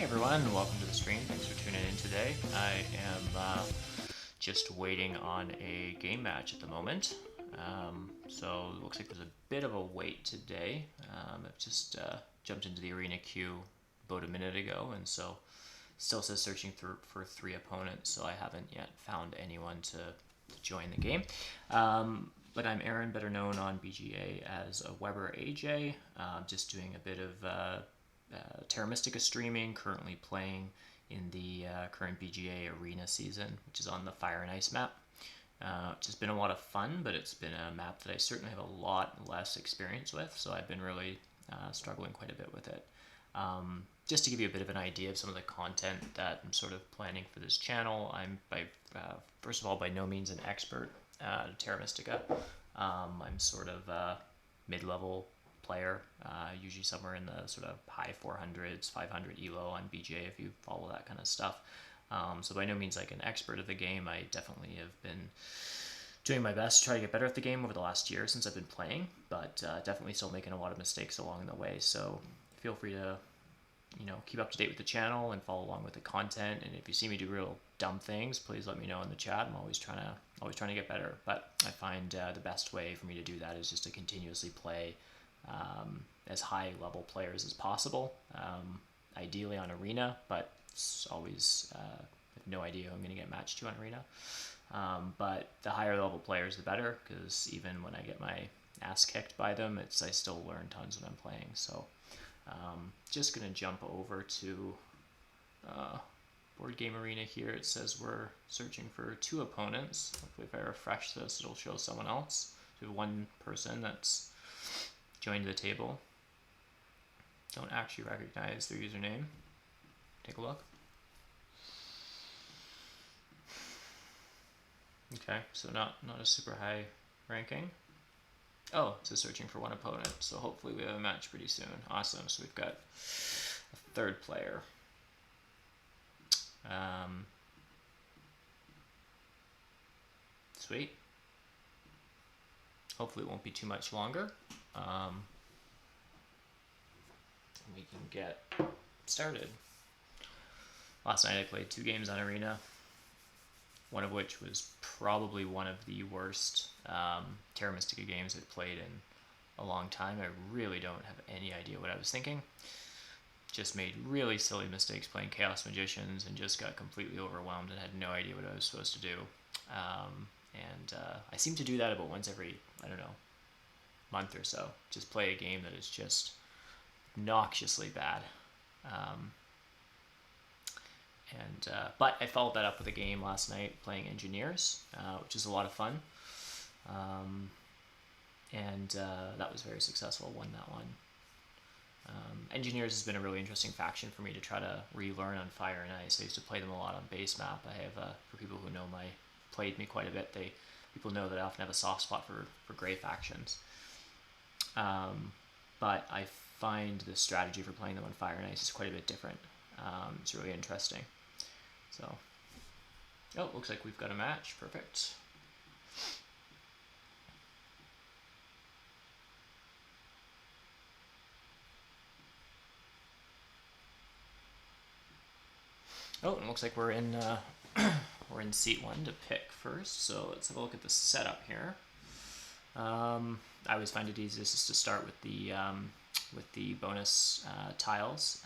Hey everyone, welcome to the stream. Thanks for tuning in today. I am just waiting on a game match at the moment. So it looks like there's a bit of a wait today. I've just jumped into the arena queue about a minute ago, and so still says searching for 3 opponents, so I haven't yet found anyone to join the game. But I'm Aaron, better known on BGA as a webberaj. Just doing a bit of Terra Mystica streaming, currently playing in the current BGA arena season, which is on the Fire and Ice map. It's just been a lot of fun, but it's been a map that I certainly have a lot less experience with, so I've been really struggling quite a bit with it. Just to give you a bit of an idea of some of the content that I'm sort of planning for this channel, I'm first of all by no means an expert at Terra Mystica. I'm sort of a mid-level player, usually somewhere in the sort of high 400s, 500 elo on BGA if you follow that kind of stuff. So by no means like an expert of the game. I definitely have been doing my best to try to get better at the game over the last year since I've been playing, but definitely still making a lot of mistakes along the way. So feel free to keep up to date with the channel and follow along with the content. And if you see me do real dumb things, please let me know in the chat. I'm always trying to get better. But I find the best way for me to do that is just to continuously play as high level players as possible, ideally on arena, but it's always I have no idea who I'm going to get matched to on arena. But the higher level players the better, because even when I get my ass kicked by them, I still learn tons when I'm playing. So just going to jump over to Board Game Arena here. It says we're searching for 2 opponents. Hopefully if I refresh this, it'll show someone else. So we have 1 person that's joined the table. Don't actually recognize their username. Take a look. Okay, so not a super high ranking. Oh, it says searching for 1 opponent, so hopefully we have a match pretty soon. Awesome, so we've got a 3rd player. Sweet. Hopefully it won't be too much longer. We can get started. Last night I played 2 games on arena, one of which was probably one of the worst Terra Mystica games I've played in a long time. I really don't have any idea what I was thinking. Just made really silly mistakes playing Chaos Magicians and just got completely overwhelmed and had no idea what I was supposed to do. I seem to do that about once every, I don't know, month or so. Just play a game that is just obnoxiously bad. But I followed that up with a game last night playing Engineers, which is a lot of fun. That was very successful, won that one. Engineers has been a really interesting faction for me to try to relearn on Fire and Ice. I used to play them a lot on base map. I have, for people who know played me quite a bit, people know that I often have a soft spot for gray factions. But I find the strategy for playing them on Fire and Ice is quite a bit different. It's really interesting. So, looks like we've got a match. Perfect. Oh, and it looks like we're in we're in seat 1 to pick first. So let's have a look at the setup here. I always find it easiest just to start with the bonus tiles,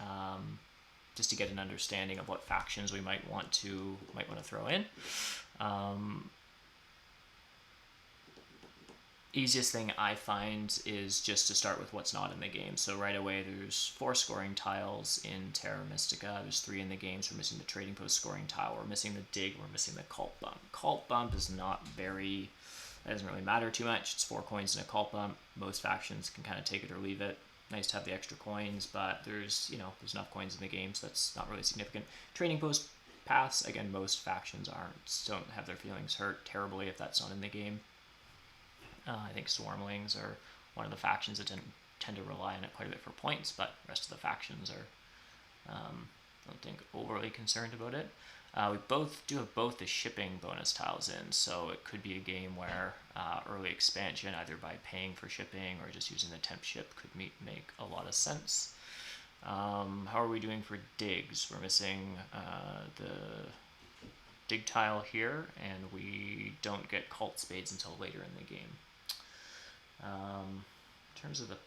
just to get an understanding of what factions we might want to throw in. Easiest thing I find is just to start with what's not in the game. So right away there's 4 scoring tiles in Terra Mystica. There's 3 in the game, so we're missing the trading post scoring tile. We're missing the dig. We're missing the cult bump. Cult bump is not very... That doesn't really matter too much. It's 4 coins and a cult bump. Most factions can kind of take it or leave it. Nice to have the extra coins, but there's enough coins in the game, so that's not really significant. Trading post pass, again, most factions don't have their feelings hurt terribly if that's not in the game. I think Swarmlings are one of the factions that tend to rely on it quite a bit for points, but the rest of the factions are, I don't think, overly concerned about it. We do have both the shipping bonus tiles in, so it could be a game where early expansion, either by paying for shipping or just using the temp ship, could make a lot of sense. How are we doing for digs? We're missing the dig tile here, and we don't get cult spades until later in the game. In terms of the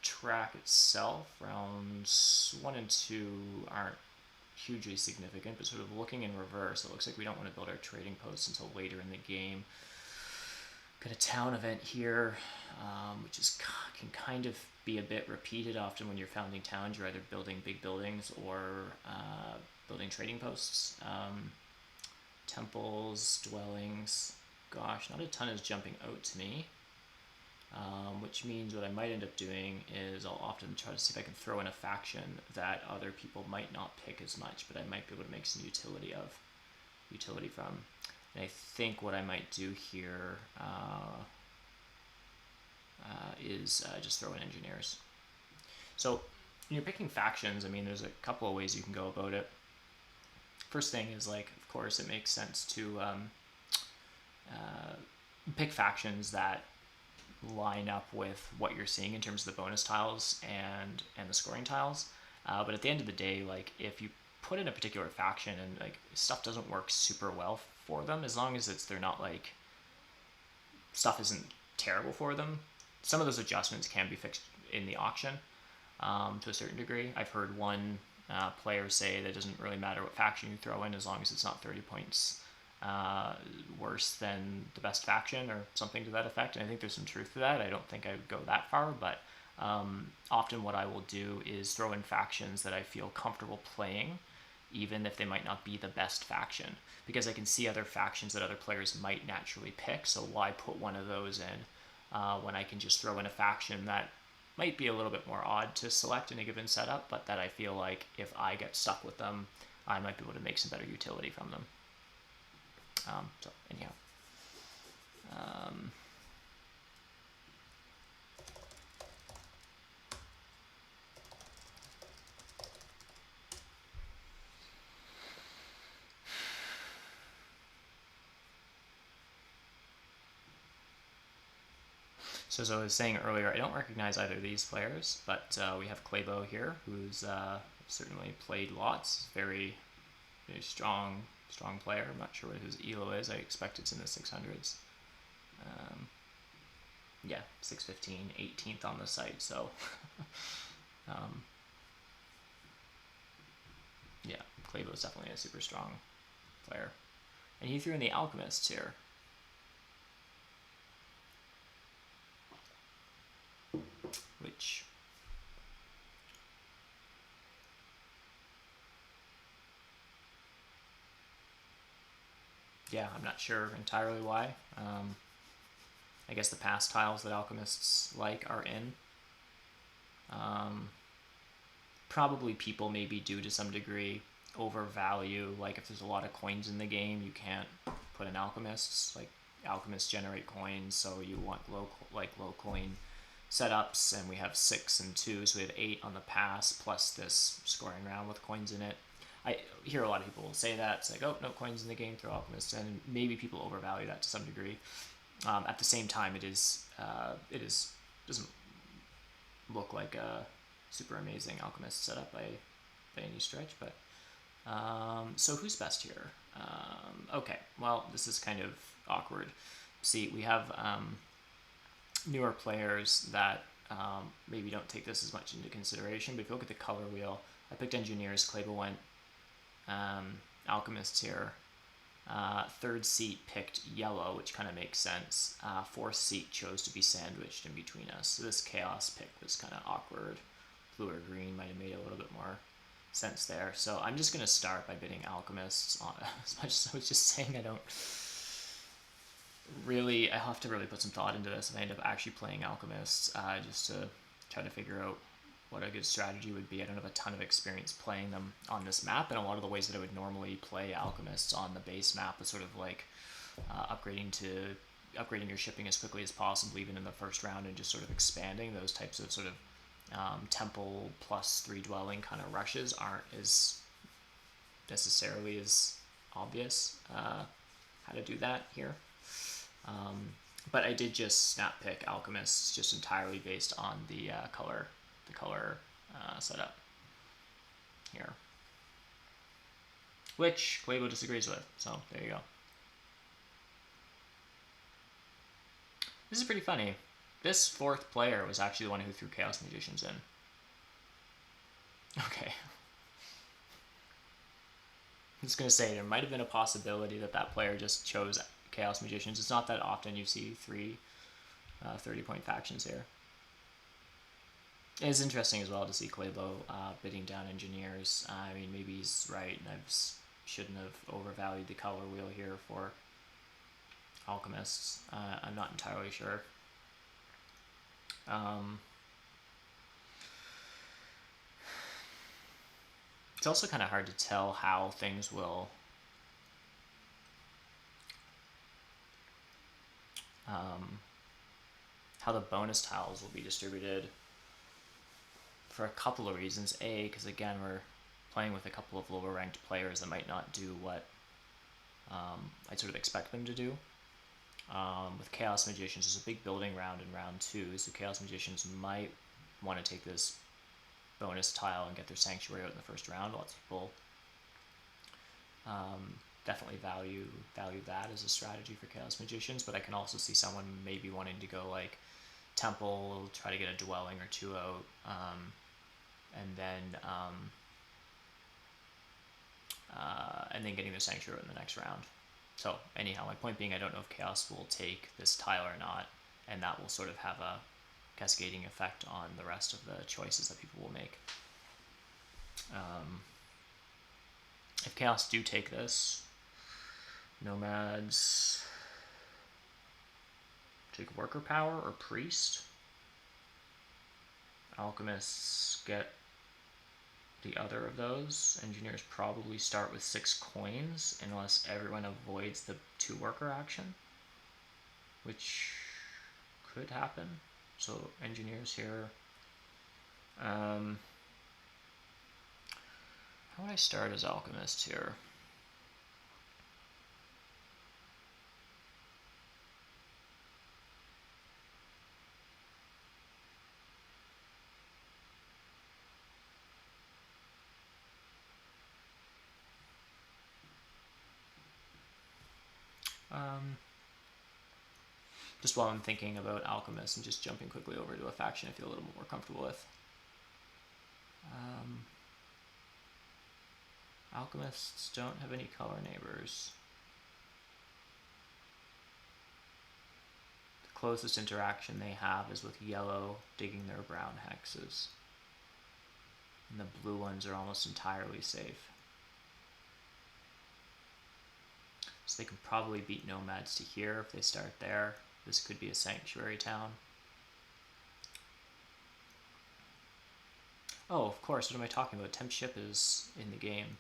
track itself, rounds 1 and 2 aren't hugely significant, but sort of looking in reverse, it looks like we don't want to build our trading posts until later in the game. Got a town event here, which can kind of be a bit repeated often when you're founding towns. You're either building big buildings or building trading posts. Temples, dwellings, gosh, not a ton is jumping out to me. Which means what I might end up doing is I'll often try to see if I can throw in a faction that other people might not pick as much, but I might be able to make some utility from. And I think what I might do here is just throw in engineers. So when you're picking factions, I mean, there's a couple of ways you can go about it. First thing is, like, of course, it makes sense to pick factions that line up with what you're seeing in terms of the bonus tiles and the scoring tiles. But at the end of the day, like, if you put in a particular faction and like stuff doesn't work super well for them, as long as they're not like stuff isn't terrible for them, some of those adjustments can be fixed in the auction to a certain degree. I've heard one player say that it doesn't really matter what faction you throw in as long as it's not 30 points worse than the best faction or something to that effect. And I think there's some truth to that. I don't think I would go that far, but often what I will do is throw in factions that I feel comfortable playing, even if they might not be the best faction, because I can see other factions that other players might naturally pick. So why put one of those in when I can just throw in a faction that might be a little bit more odd to select in a given setup, but that I feel like if I get stuck with them, I might be able to make some better utility from them. So anyhow, so as I was saying earlier, I don't recognize either of these players, but we have Claybo here, who's certainly played lots, very, very strong player. I'm not sure what his ELO is. I expect it's in the 600s. Yeah, 615, 18th on the site. So, yeah, Claybo is definitely a super strong player. And he threw in the Alchemists here. Which... yeah, I'm not sure entirely why. I guess the past tiles that alchemists like are in. Probably people maybe do to some degree overvalue, like if there's a lot of coins in the game, you can't put in alchemists. Like alchemists generate coins, so you want low coin setups, and we have 6 and 2, so we have 8 on the pass plus this scoring round with coins in it. I hear a lot of people say that. It's like, oh, no coins in the game, throw alchemists, and maybe people overvalue that to some degree. At the same time, it doesn't look like a super amazing alchemist setup by any stretch. But so who's best here? Okay, well, this is kind of awkward. See, we have newer players that maybe don't take this as much into consideration. But if you look at the color wheel, I picked engineers. Clavel went alchemists here. Third seat picked yellow, which kind of makes sense. Fourth seat chose to be sandwiched in between us. So this chaos pick was kind of awkward. Blue or green might have made a little bit more sense there. So I'm just going to start by bidding alchemists. As much as I was just saying, I have to really put some thought into this, and I end up actually playing alchemists just to try to figure out what a good strategy would be. I don't have a ton of experience playing them on this map, and a lot of the ways that I would normally play alchemists on the base map is sort of like upgrading your shipping as quickly as possible, even in the first round, and just sort of expanding. Those types of sort of temple plus 3 dwelling kind of rushes aren't as necessarily as obvious how to do that here. But I did just snap pick alchemists just entirely based on the color setup. here, which Quavo disagrees with. So there you go. This is pretty funny. This fourth player was actually the one who threw Chaos Magicians in. Okay. I'm just going to say there might have been a possibility that that player just chose Chaos Magicians. It's not that often you see three 30-point factions here. It's interesting as well to see Quavo bidding down Engineers. I mean, maybe he's right, and I shouldn't have overvalued the color wheel here for Alchemists. I'm not entirely sure. It's also kind of hard to tell how things will how the bonus tiles will be distributed for a couple of reasons. A, because again, we're playing with a couple of lower ranked players that might not do what I'd sort of expect them to do. With Chaos Magicians, there's a big building round in round 2, so Chaos Magicians might want to take this bonus tile and get their Sanctuary out in the first round. Lots of people definitely value that as a strategy for Chaos Magicians, but I can also see someone maybe wanting to go like Temple, try to get a Dwelling or 2 out, and then getting their Sanctuary in the next round. So anyhow, my point being, I don't know if Chaos will take this tile or not, and that will sort of have a cascading effect on the rest of the choices that people will make. If Chaos do take this, Nomads take Worker Power or Priest. Alchemists get the other of those. Engineers probably start with 6 coins unless everyone avoids the 2 worker action, which could happen. So Engineers here. How would I start as Alchemist here? Just while I'm thinking about Alchemists and just jumping quickly over to a faction I feel a little more comfortable with. Alchemists don't have any color neighbors. The closest interaction they have is with yellow digging their brown hexes. And the blue ones are almost entirely safe. So they can probably beat Nomads to here if they start there. This could be a Sanctuary town. Oh, of course, what am I talking about? Temp Ship is in the game.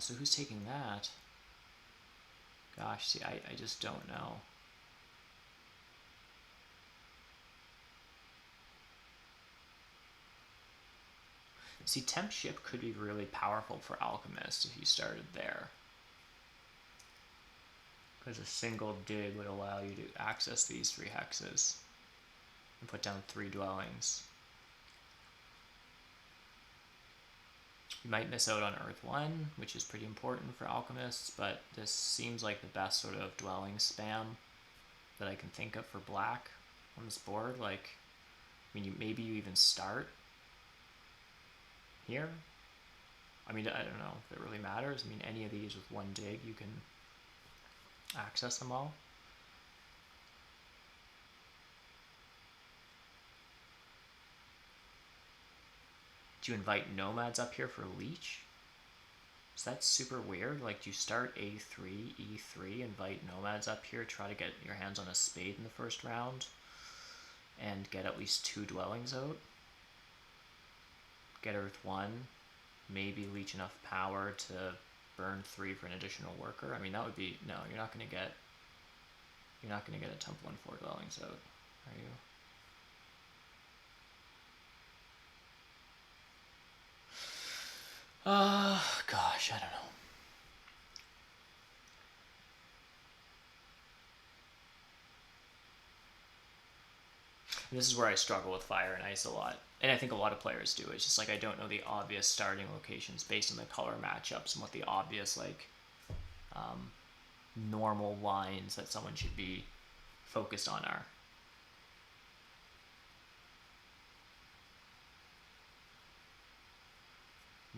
So who's taking that? Gosh, see, I just don't know. See, Temp Ship could be really powerful for Alchemist if you started there. Because a single dig would allow you to access these 3 hexes and put down 3 dwellings. You might miss out on Earth 1, which is pretty important for Alchemists, but this seems like the best sort of dwelling spam that I can think of for black on this board. Like, I mean, maybe you even start here. I mean, I don't know if it really matters. I mean, any of these with 1 dig, you can access them all. Do you invite Nomads up here for Leech? Is that super weird? Like, do you start A3, E3, invite Nomads up here, try to get your hands on a Spade in the first round, and get at least 2 dwellings out? Get Earth 1, maybe leech enough power to burn 3 for an additional worker. I mean, that would be, no, you're not going to get a Temple and 4 dwellings out, are you? Gosh, I don't know. This is where I struggle with fire and ice a lot. And I think a lot of players do. It's just like I don't know the obvious starting locations based on the color matchups and what the obvious like normal lines that someone should be focused on are.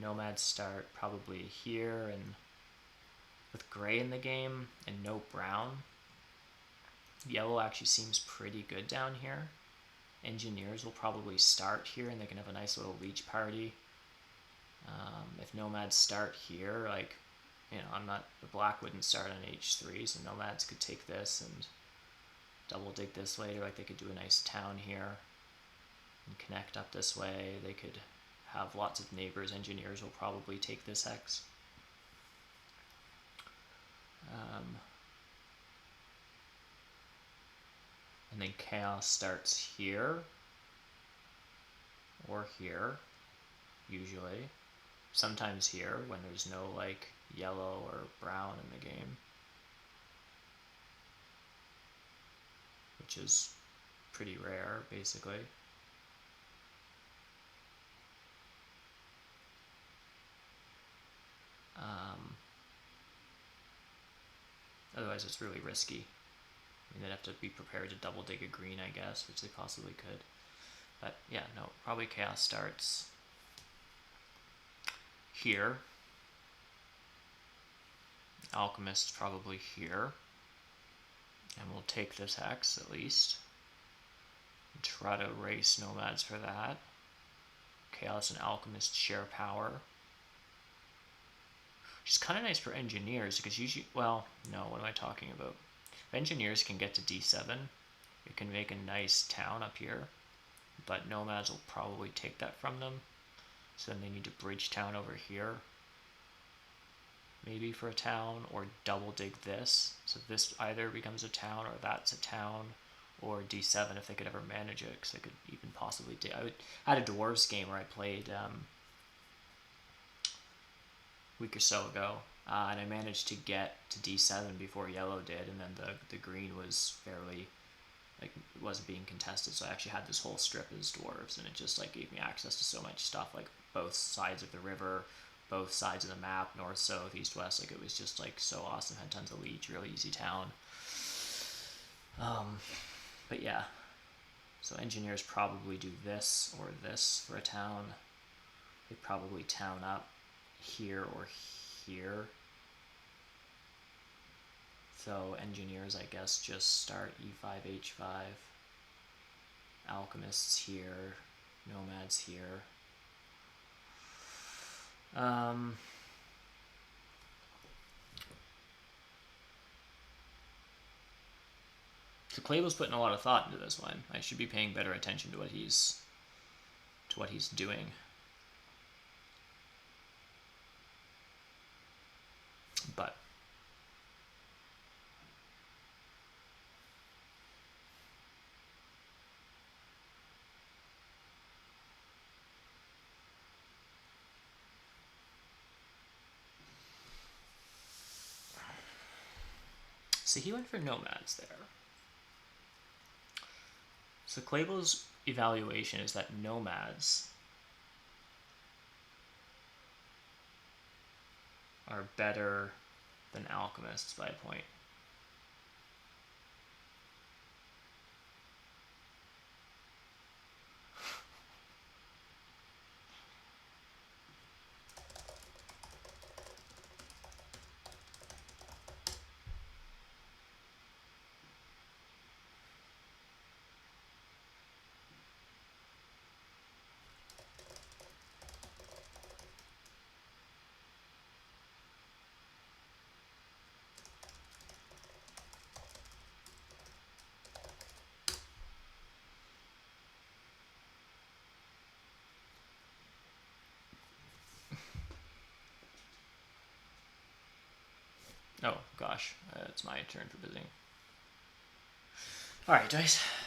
Nomads start probably here, and with gray in the game and no brown, yellow actually seems pretty good down here. Engineers will probably start here, and they can have a nice little leech party. If nomads start here, like, you know, the black wouldn't start on H3, so nomads could take this and double dig this later. Like, they could do a nice town here and connect up this way. They could have lots of neighbors. Engineers will probably take this hex. And then chaos starts here or here, usually. Sometimes here when there's no like yellow or brown in the game, which is pretty rare, basically. Otherwise it's really risky. I mean, they'd have to be prepared to double dig a green, I guess, which they possibly could. But yeah, no, probably chaos starts here. Alchemist probably here. And we'll take this hex at least. And try to race nomads for that. Chaos and alchemist share power. Which is kind of nice for engineers because usually, well, no, what am I talking about? If engineers can get to D7, it can make a nice town up here, but nomads will probably take that from them. So then they need to bridge town over here, maybe for a town, or double dig this. So this either becomes a town or that's a town, or D7 if they could ever manage it, because they could even possibly dig. I had a dwarves game where I played week or so ago, and I managed to get to D7 before yellow did, and then the green was fairly, like, it wasn't being contested, so I actually had this whole strip as dwarves, and it just like gave me access to so much stuff, like both sides of the river, both sides of the map, north, south, east, west. Like, it was just like so awesome. Had tons of leech, really easy town. But yeah, so engineers probably do this or this for a town. They probably town up here or here. So engineers, I guess, just start E5, H5. Alchemists here, nomads here. So Clayville's putting a lot of thought into this one. I should be paying better attention to what he's doing. But so he went for nomads there. So Clayville's evaluation is that nomads are better than alchemists by a point. Oh gosh, it's my turn for bidding. Alright, do I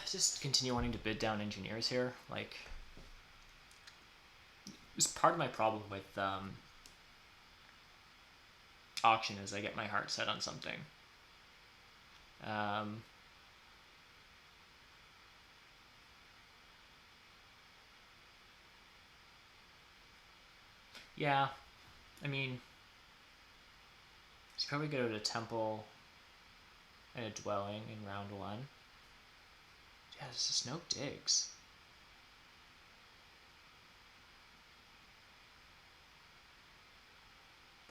just continue wanting to bid down engineers here? Like, it's part of my problem with auction is I get my heart set on something. Yeah, I mean, he's probably go to a temple and a dwelling in round 1. Yeah, there's just no digs.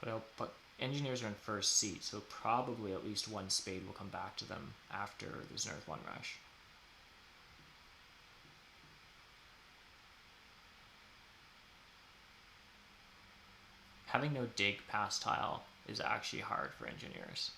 But engineers are in first seat, so probably at least one spade will come back to them after there's an Earth 1 rush. Having no dig past tile is actually hard for engineers.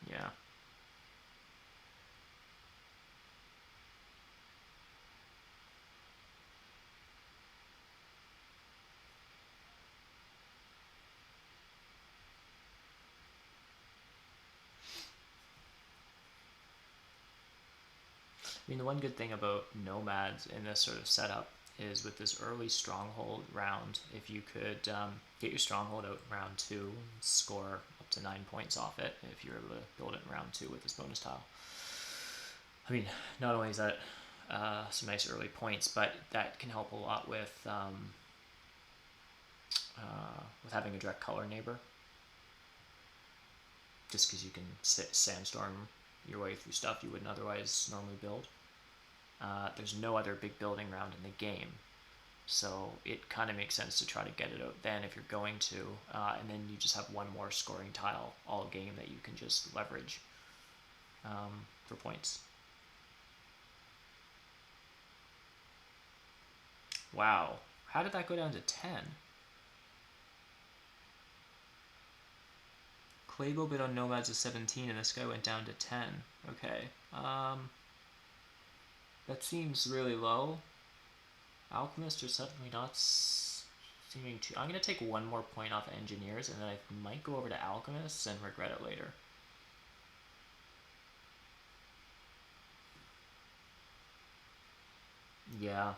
Yeah. I mean, the one good thing about nomads in this sort of setup is with this early stronghold round, if you could get your stronghold out in round 2 and score up to 9 points off it, if you're able to build it in round 2 with this bonus tile. I mean, not only is that some nice early points, but that can help a lot with having a direct color neighbor. Just because you can sandstorm your way through stuff you wouldn't otherwise normally build. There's no other big building round in the game, so it kind of makes sense to try to get it out then if you're going to, and then you just have one more scoring tile all game that you can just leverage for points. Wow, how did that go down to 10? Claybo bid on Nomads is 17 and this guy went down to 10. Okay. That seems really low. Alchemist are suddenly not seeming to... I'm going to take one more point off Engineers and then I might go over to Alchemists and regret it later. Yeah.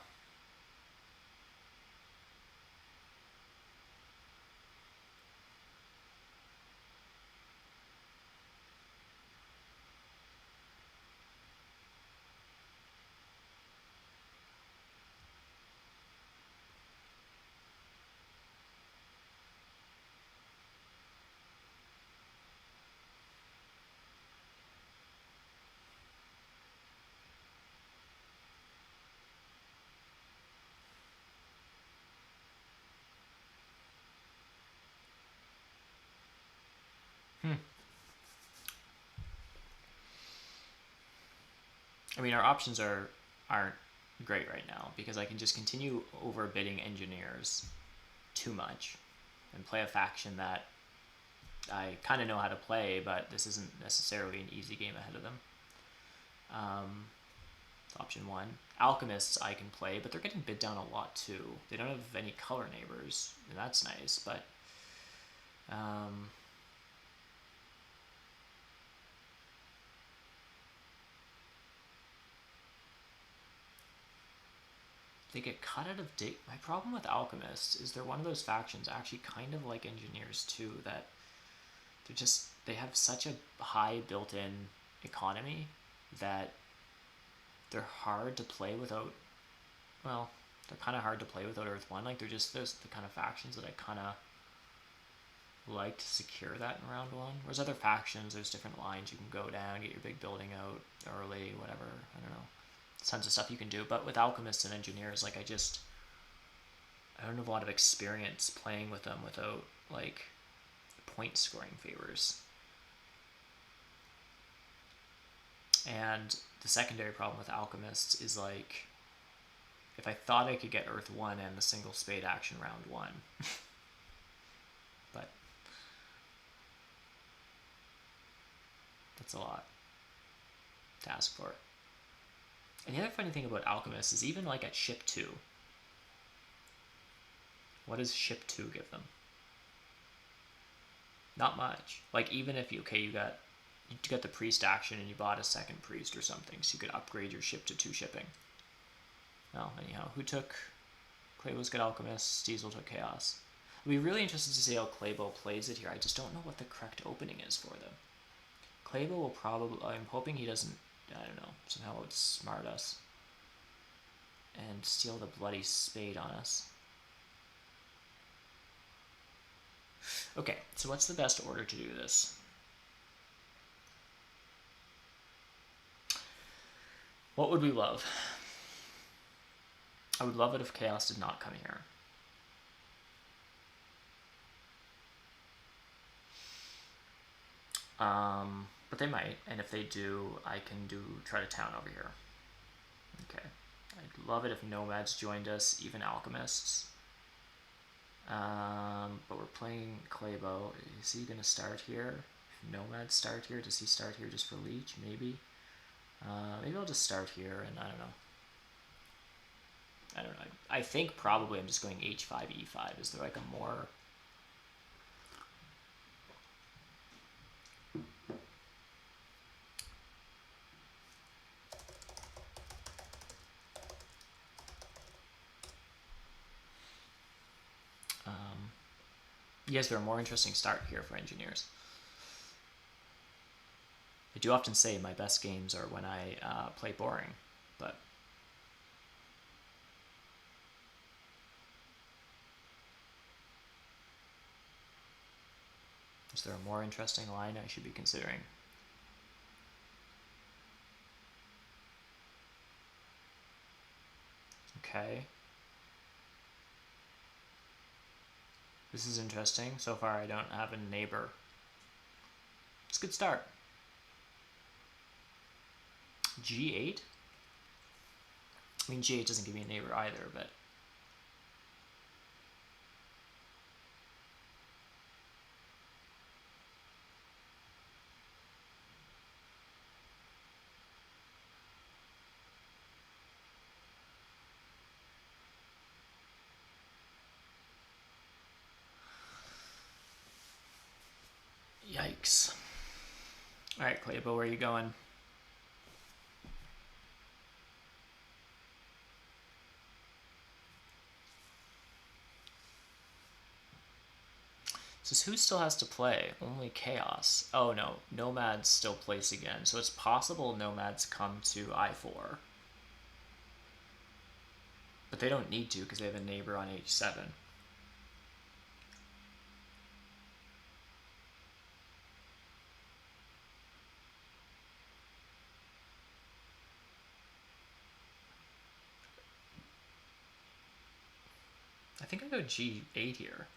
I mean, our options aren't great right now because I can just continue overbidding Engineers too much and play a faction that I kind of know how to play, but this isn't necessarily an easy game ahead of them. Option 1. Alchemists I can play, but they're getting bid down a lot too. They don't have any color neighbors, and that's nice, but they get cut out of date. My problem with Alchemists is they're one of those factions, actually kind of like Engineers too, that they have such a high built-in economy that they're hard to play without, well, they're kind of hard to play without Earth 1. Like, they're just those the kind of factions that I kind of like to secure that in round 1. Whereas other factions, there's different lines you can go down, get your big building out early, whatever, I don't know. Tons of stuff you can do, but with Alchemists and Engineers, like, I don't have a lot of experience playing with them without, like, point scoring favors. And the secondary problem with Alchemists is, like, if I thought I could get Earth 1 and the single spade action round 1, but that's a lot to ask for. And the other funny thing about Alchemists is even, like, at ship 2, what does ship 2 give them? Not much. Like, even if you you got the priest action and you bought a second priest or something, so you could upgrade your ship to 2 shipping. Well, anyhow, who took... Claybo's got Alchemist, Steezel took Chaos. I'd be really interested to see how Claybo plays it here. I just don't know what the correct opening is for them. Claybo will probably... I'm hoping he doesn't, I don't know, somehow outsmart us and steal the bloody spade on us. Okay, so what's the best order to do this? What would we love? I would love it if Chaos did not come here. But they might, and if they do, I can try to town over here. Okay. I'd love it if Nomads joined us, even Alchemists. But we're playing Claybo. Is he going to start here? If Nomads start here, does he start here just for Leech? Maybe. Maybe I'll just start here, and I don't know. I think probably I'm just going H5, E5. Is there like a more... Yes, there are more interesting start here for engineers. I do often say my best games are when I play boring, but... Is there a more interesting line I should be considering? Okay. This is interesting. So far I don't have a neighbor. It's a good start. G8? I mean, G8 doesn't give me a neighbor either, but... Yikes. Alright, Claybo, where are you going? Says who still has to play? Only Chaos. Oh no, Nomads still place again. So it's possible Nomads come to I4. But they don't need to because they have a neighbor on H7. I think I go G8 here.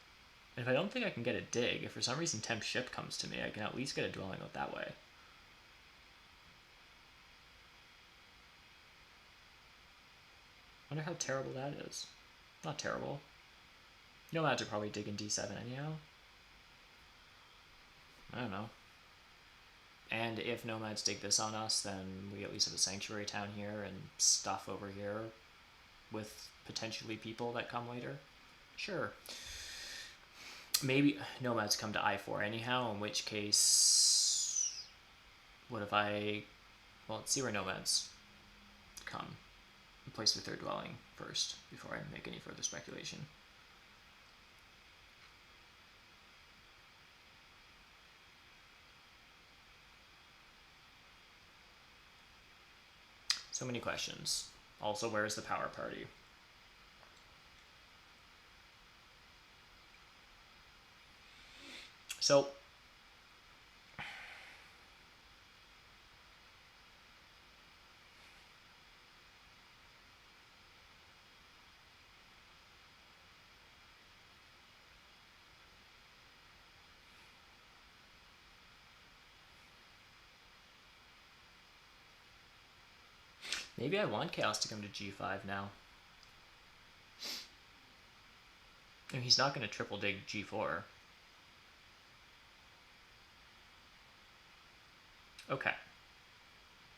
And if I don't think I can get a dig, if for some reason Temp Ship comes to me, I can at least get a dwelling out that way. Wonder how terrible that is. Not terrible. Nomads are probably digging D7 anyhow. I don't know. And if Nomads dig this on us, then we at least have a Sanctuary Town here and stuff over here with potentially people that come later. Sure. Maybe Nomads come to I4 anyhow, in which case... What if I... Well, let's see where Nomads come. Place their third dwelling first, before I make any further speculation. So many questions. Also, where's the power party? So, maybe I want Chaos to come to G5 now. I mean, he's not going to triple dig G4. Okay.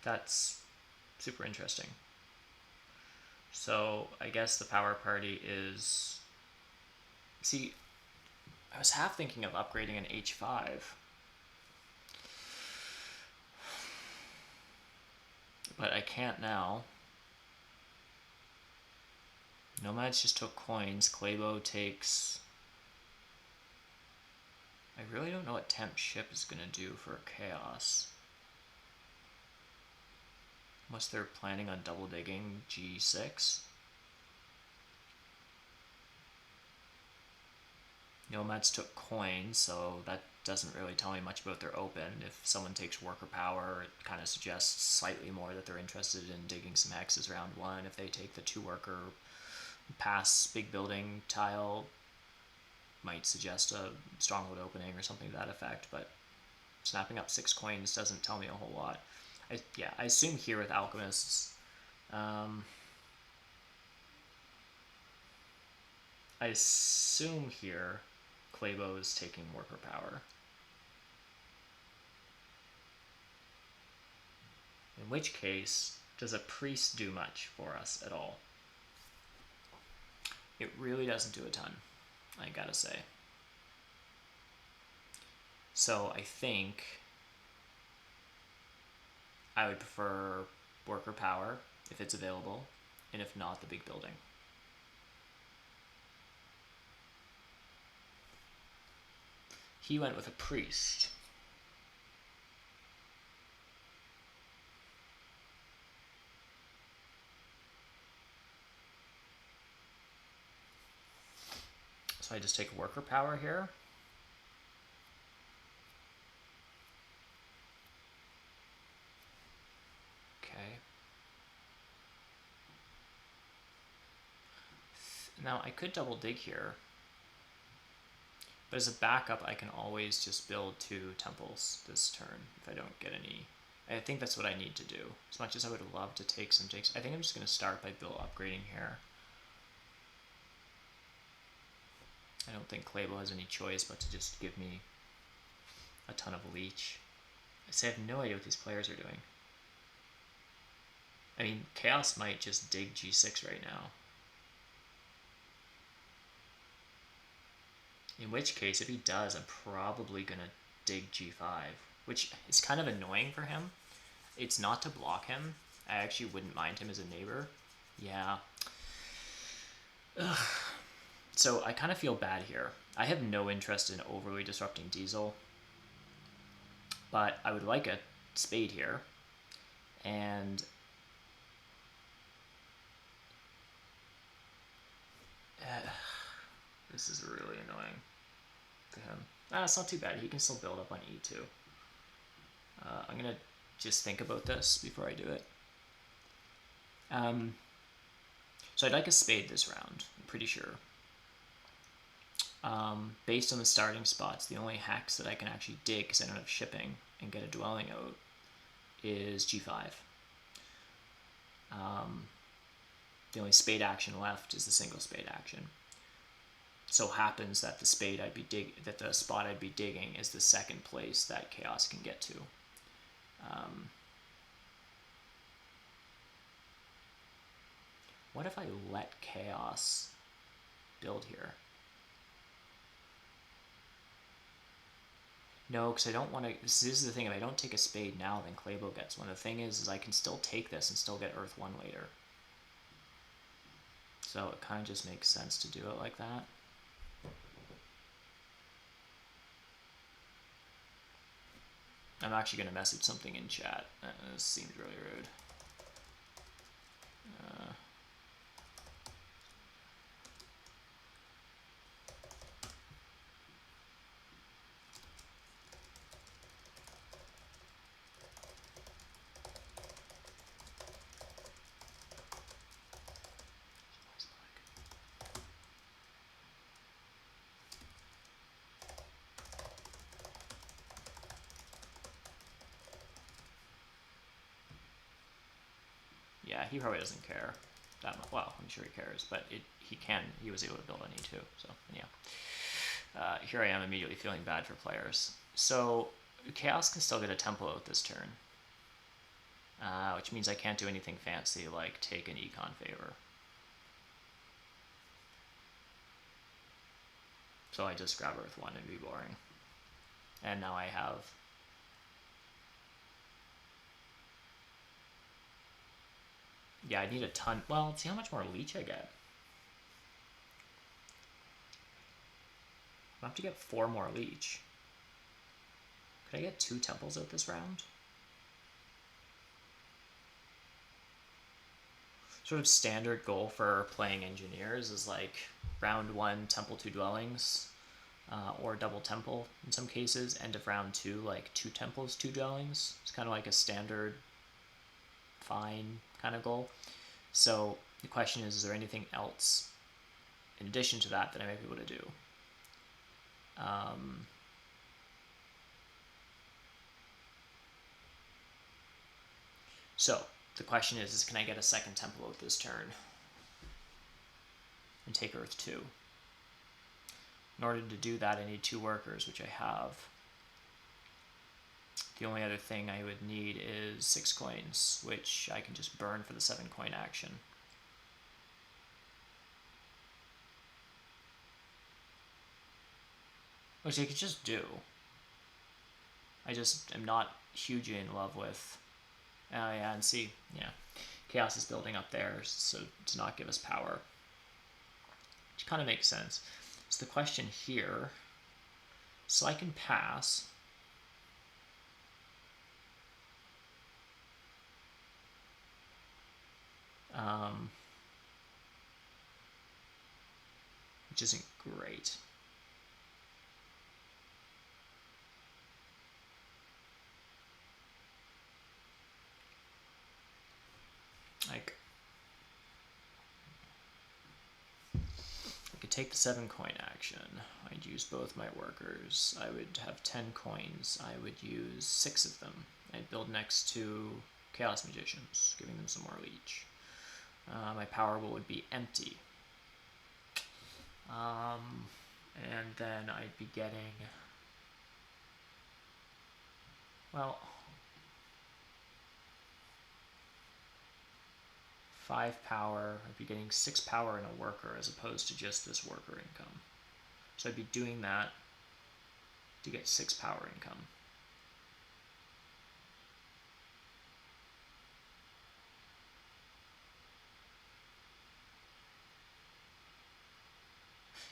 That's super interesting. So, I guess the power party is... See, I was half thinking of upgrading an H5. But I can't now. Nomads just took coins. Claybo takes... I really don't know what temp ship is going to do for chaos. Unless they're planning on double digging G6. Nomads took coins, so that doesn't really tell me much about their open. If someone takes worker power, it kind of suggests slightly more that they're interested in digging some hexes round one. If they take the 2 worker pass big building tile, might suggest a stronghold opening or something to that effect, but snapping up 6 coins doesn't tell me a whole lot. I assume here with alchemists, I assume here Claybo is taking worker power. In which case, does a priest do much for us at all? It really doesn't do a ton, I gotta say. So I think I would prefer worker power if it's available, and if not, the big building. He went with a priest. So I just take worker power here. Okay. Now I could double dig here. But as a backup, I can always just build 2 temples this turn if I don't get any. I think that's what I need to do. As much as I would love to take some takes, I think I'm just going to start by upgrading here. I don't think Claybo has any choice but to just give me a ton of leech. I have no idea what these players are doing. I mean, Chaos might just dig G6 right now. In which case, if he does, I'm probably going to dig G5, which is kind of annoying for him. It's not to block him. I actually wouldn't mind him as a neighbor. Yeah. Ugh. So I kind of feel bad here. I have no interest in overly disrupting Diesel, but I would like a spade here, and this is really annoying to him. It's not too bad. He can still build up on E2. I'm going to just think about this before I do it. So I'd like a spade this round, I'm pretty sure. Based on the starting spots, the only hex that I can actually dig, because I don't have shipping, and get a dwelling out, is G5. The only spade action left is the single spade action. So happens that the spade the spot I'd be digging is the second place that Chaos can get to. What if I let Chaos build here? No, because I don't want to. This is the thing. If I don't take a spade now, then Claybo gets one. The thing is I can still take this and still get Earth 1 later. So it kind of just makes sense to do it like that. I'm actually going to message something in chat. This seems really rude. Yeah, he probably doesn't care that much. Well, I'm sure he cares, but he was able to build on E2, so yeah. Here I am immediately feeling bad for players. So Chaos can still get a temple out this turn, which means I can't do anything fancy like take an econ favor. So I just grab Earth 1 and be boring. And now I have Yeah, I need a ton. Well, let's see how much more leech I get. I have to get 4 more leech. Could I get 2 temples out this round? Sort of standard goal for playing engineers is like round 1 temple 2 dwellings, or double temple in some cases. End of round 2, like 2 temples 2 dwellings. It's kind of like a standard fine kind of goal. So the question is there anything else in addition to that that I might be able to do? So the question is can I get a second temple out this turn and take Earth 2? In order to do that, I need 2 workers, which I have. The only other thing I would need is 6 coins, which I can just burn for the 7 coin action. Which I could just do. I just am not hugely in love with... yeah, and see, yeah. Chaos is building up there, so to not give us power. Which kind of makes sense. So the question here... So I can pass... which isn't great. Like, I could take the 7 coin action. I'd use both my workers. I would have 10 coins. I would use 6 of them. I'd build next to Chaos Magicians, giving them some more leech. My power wheel would be empty. And then I'd be getting... Well... 5 power, I'd be getting 6 power in a worker as opposed to just this worker income. So I'd be doing that to get 6 power income.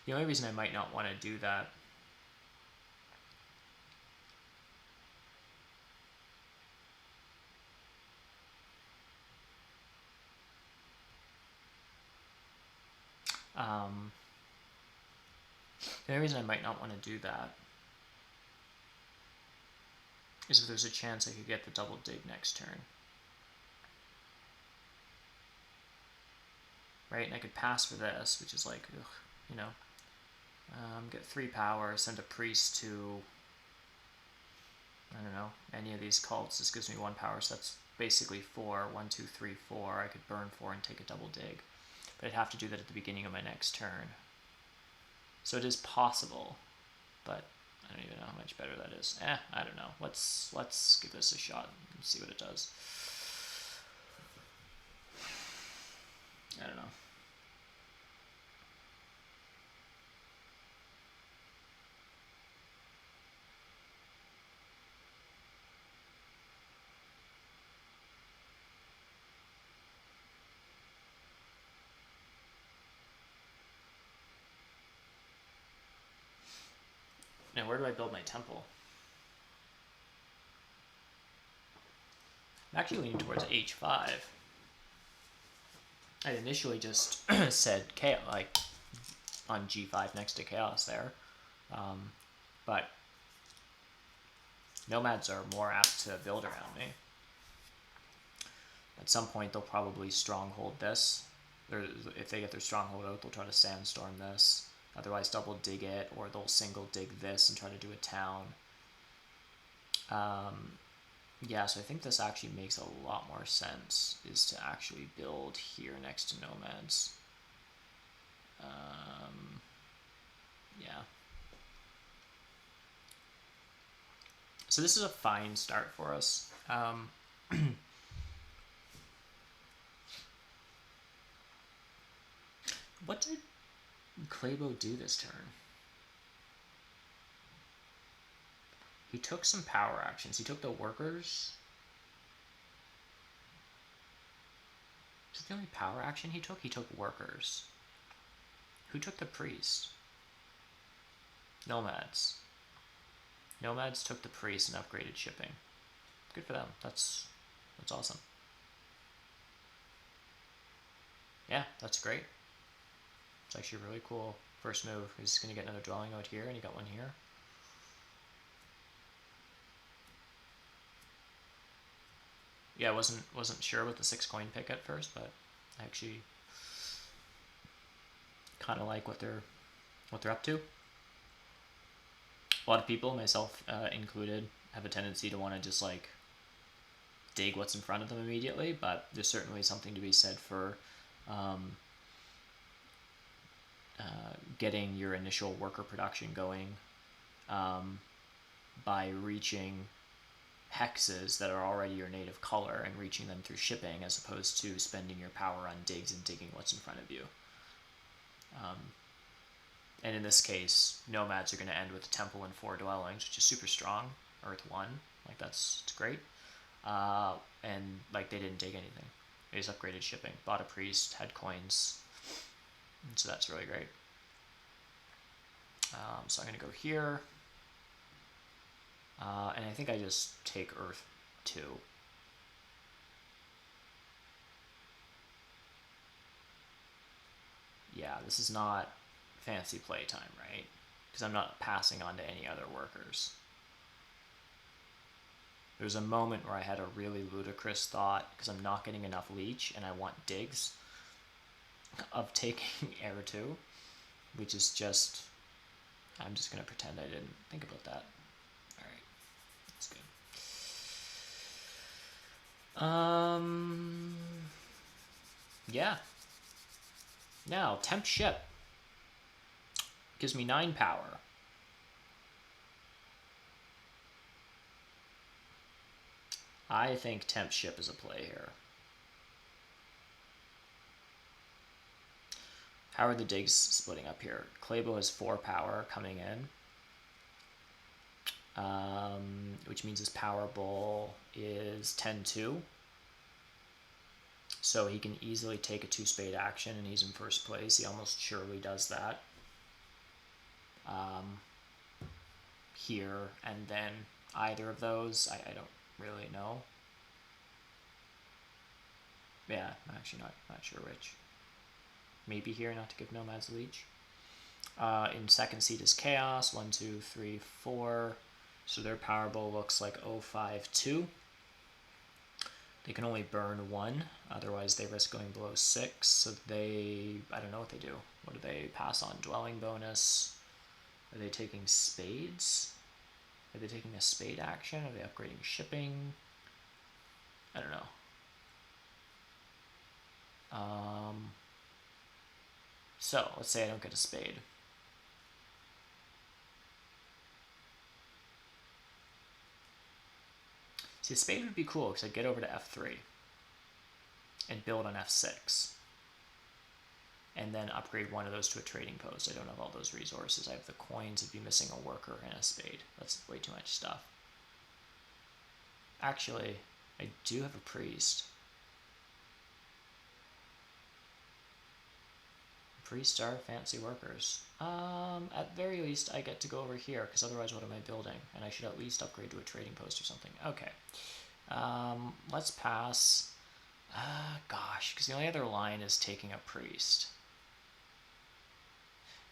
The only reason I might not want to do that is if there's a chance I could get the double dig next turn. Right, and I could pass for this, which is like, ugh, you know. Get 3 power, send a priest to, I don't know, any of these cults. This gives me 1 power, so that's basically 4. 1, 2, 3, 4. I could burn 4 and take a double dig. But I'd have to do that at the beginning of my next turn. So it is possible, but I don't even know how much better that is. I don't know. Let's give this a shot and see what it does. I don't know. Now, where do I build my temple? I'm actually leaning towards H5. I initially just said chaos, like on G5 next to chaos there, but nomads are more apt to build around me. At some point, they'll probably stronghold this. If they get their stronghold out, they'll try to sandstorm this. Otherwise, double dig it, or they'll single dig this and try to do a town. Yeah, so I think this actually makes a lot more sense, is to actually build here next to nomads. Yeah. So this is a fine start for us. What did Clabo do this turn? He took some power actions. He took the workers. Is it the only power action he took? He took workers. Who took the priest? Nomads. Nomads took the priest and upgraded shipping. Good for them. That's awesome. Yeah, that's great. It's actually a really cool first move. He's going to get another dwelling out here, and he got one here. Yeah, I wasn't sure with the 6 coin pick at first, but I actually kind of like what they're up to. A lot of people, myself included, have a tendency to want to just like dig what's in front of them immediately, but there's certainly something to be said for getting your initial worker production going by reaching hexes that are already your native color and reaching them through shipping, as opposed to spending your power on digs and digging what's in front of you. And in this case, nomads are going to end with a temple and 4 dwellings, which is super strong. Earth 1, like it's great. And like they didn't dig anything. They just upgraded shipping, bought a priest, had coins, and so that's really great. So I'm going to go here. And I think I just take Earth 2. Yeah, this is not fancy playtime, right? Because I'm not passing on to any other workers. There was a moment where I had a really ludicrous thought, because I'm not getting enough leech and I want digs, of taking Air 2, which is just, I'm just going to pretend I didn't think about that. Alright, that's good. Yeah. Now, temp ship. Gives me 9 power. I think temp ship is a play here. How are the digs splitting up here? Claybo has 4 power coming in, which means his power bowl is 10-2. So he can easily take a 2-spade action, and he's in first place. He almost surely does that. Here, and then either of those, I don't really know. Yeah, I'm actually not sure which. Maybe here, not to give nomads leech. In second seat is chaos, 1, 2, 3, 4. So their power bowl looks like 052. They can only burn 1, otherwise they risk going below 6. So they, I don't know what they do. What do they pass on? Dwelling bonus. Are they taking spades? Are they taking a spade action? Are they upgrading shipping? I don't know. So let's say I don't get a spade. See, a spade would be cool because I'd get over to f3 and build on f6. And then upgrade one of those to a trading post. I don't have all those resources. I have the coins. I'd be missing a worker and a spade. That's way too much stuff. Actually, I do have a priest. Priests are fancy workers. At very least, I get to go over here, because otherwise what am I building? And I should at least upgrade to a trading post or something. Okay. Let's pass. Gosh, because the only other line is taking a priest.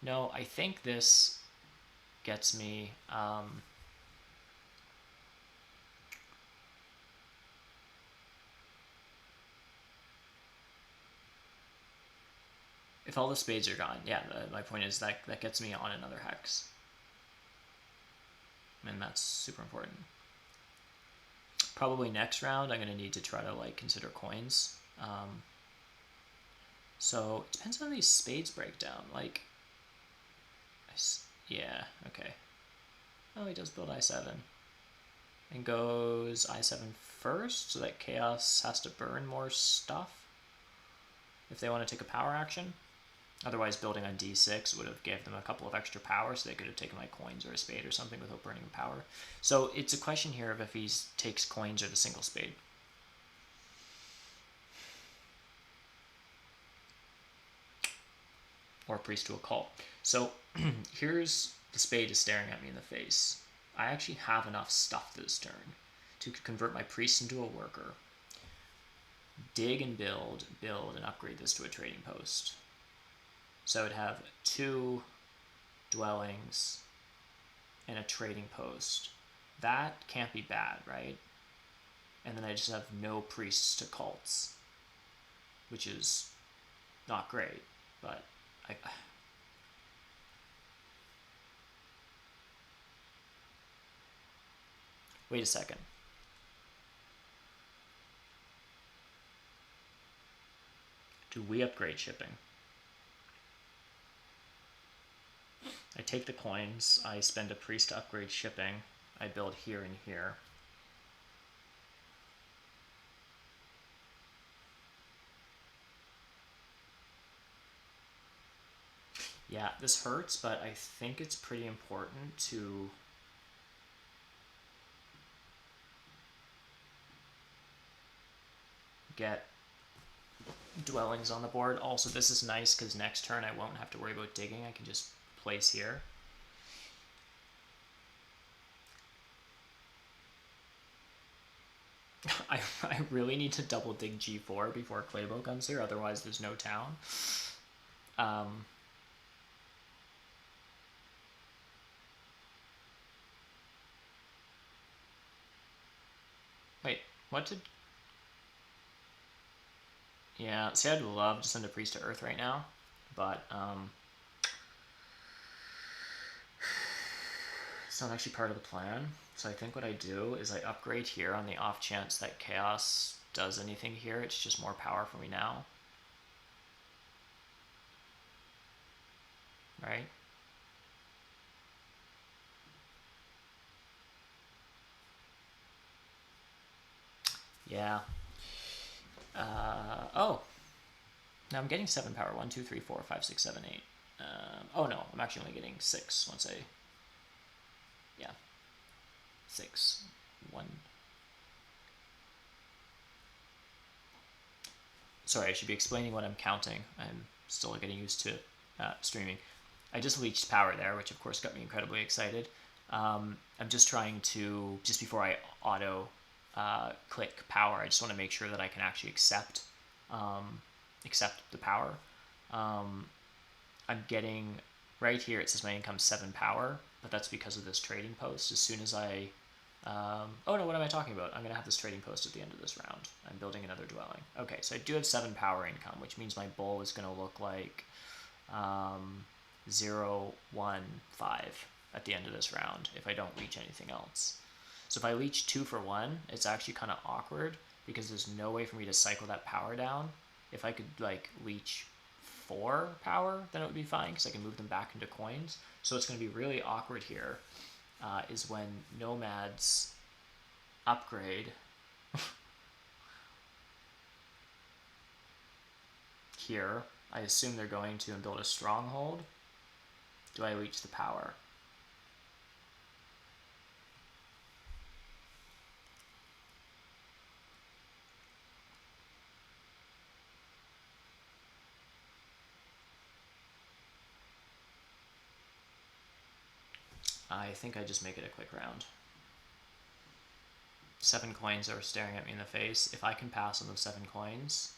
No, I think this gets me... if all the spades are gone, yeah, my point is that gets me on another hex. And that's super important. Probably next round I'm going to need to try to like consider coins. So it depends on these spades break down. Like, yeah, okay. Oh, he does build I7. And goes I7 first, so that Chaos has to burn more stuff if they want to take a power action. Otherwise, building on D6 would have gave them a couple of extra power, so they could have taken my coins or a spade or something without burning power. So it's a question here of if he takes coins or the single spade. or priest to a cult. So here's the spade is staring at me in the face. I actually have enough stuff this turn to convert my priest into a worker, dig and build, and upgrade this to a trading post. So I would have 2 dwellings and a trading post. That can't be bad, right? And then I just have no priests to cults, which is not great, but wait a second. Do we upgrade shipping? I take the coins, I spend a priest to upgrade shipping, I build here and here. Yeah, this hurts, but I think it's pretty important to get dwellings on the board. Also, this is nice because next turn I won't have to worry about digging. I can just place here. I really need to double dig G4 before Claybo comes here, otherwise there's no town. Wait, what did... Yeah, see, I'd love to send a priest to Earth right now, but it's not actually part of the plan. So I think what I do is I upgrade here on the off chance that Chaos does anything here. It's just more power for me now. Right? Yeah. Oh. Now I'm getting 7 power. 1, 2, 3, 4, 5, 6, 7, 8. Oh no, I'm actually only getting 6 once I... Yeah. 6. 1. Sorry, I should be explaining what I'm counting. I'm still getting used to streaming. I just leached power there, which of course got me incredibly excited. I'm just trying to, just before I auto click power, I just want to make sure that I can actually accept the power. I'm getting, right here it says my income 7 power, but that's because of this trading post. As soon as I, oh no, what am I talking about? I'm going to have this trading post at the end of this round. I'm building another dwelling. Okay, so I do have 7 power income, which means my bowl is going to look like 0, 1, 5 at the end of this round if I don't leech anything else. So if I leech 2 for 1, it's actually kind of awkward because there's no way for me to cycle that power down. If I could like leech 4 power, then it would be fine because I can move them back into coins. So it's going to be really awkward here is when nomads upgrade here. I assume they're going to build a stronghold. Do I leech the power? I think I just make it a quick round. 7 coins are staring at me in the face. If I can pass on those 7 coins,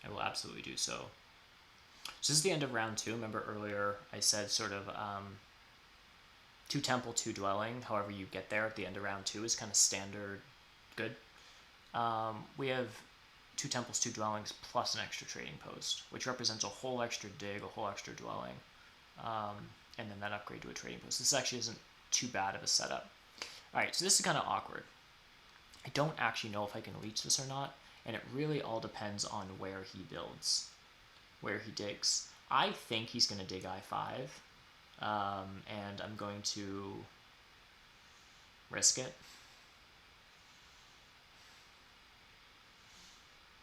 I will absolutely do so. So this is the end of round 2. Remember earlier I said sort of 2 temple, 2 dwelling. However you get there at the end of round 2 is kind of standard good. We have 2 temples, 2 dwellings, plus an extra trading post, which represents a whole extra dig, a whole extra dwelling, and then that upgrade to a trading post. This actually isn't too bad of a setup. Alright, so this is kind of awkward. I don't actually know if I can leech this or not, and it really all depends on where he builds, where he digs. I think he's going to dig I5, and I'm going to risk it.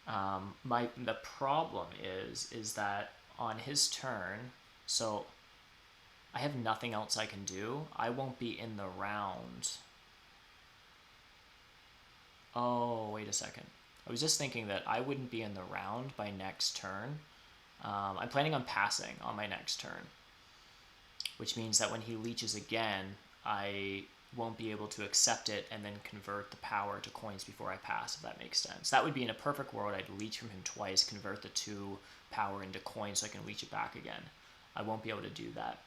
The problem is that on his turn, so I have nothing else I can do. I won't be in the round. Oh, wait a second. I was just thinking that I wouldn't be in the round by next turn. I'm planning on passing on my next turn, which means that when he leeches again, I won't be able to accept it and then convert the power to coins before I pass, if that makes sense. That would be in a perfect world. I'd leech from him twice, convert the 2 power into coins so I can leech it back again. I won't be able to do that.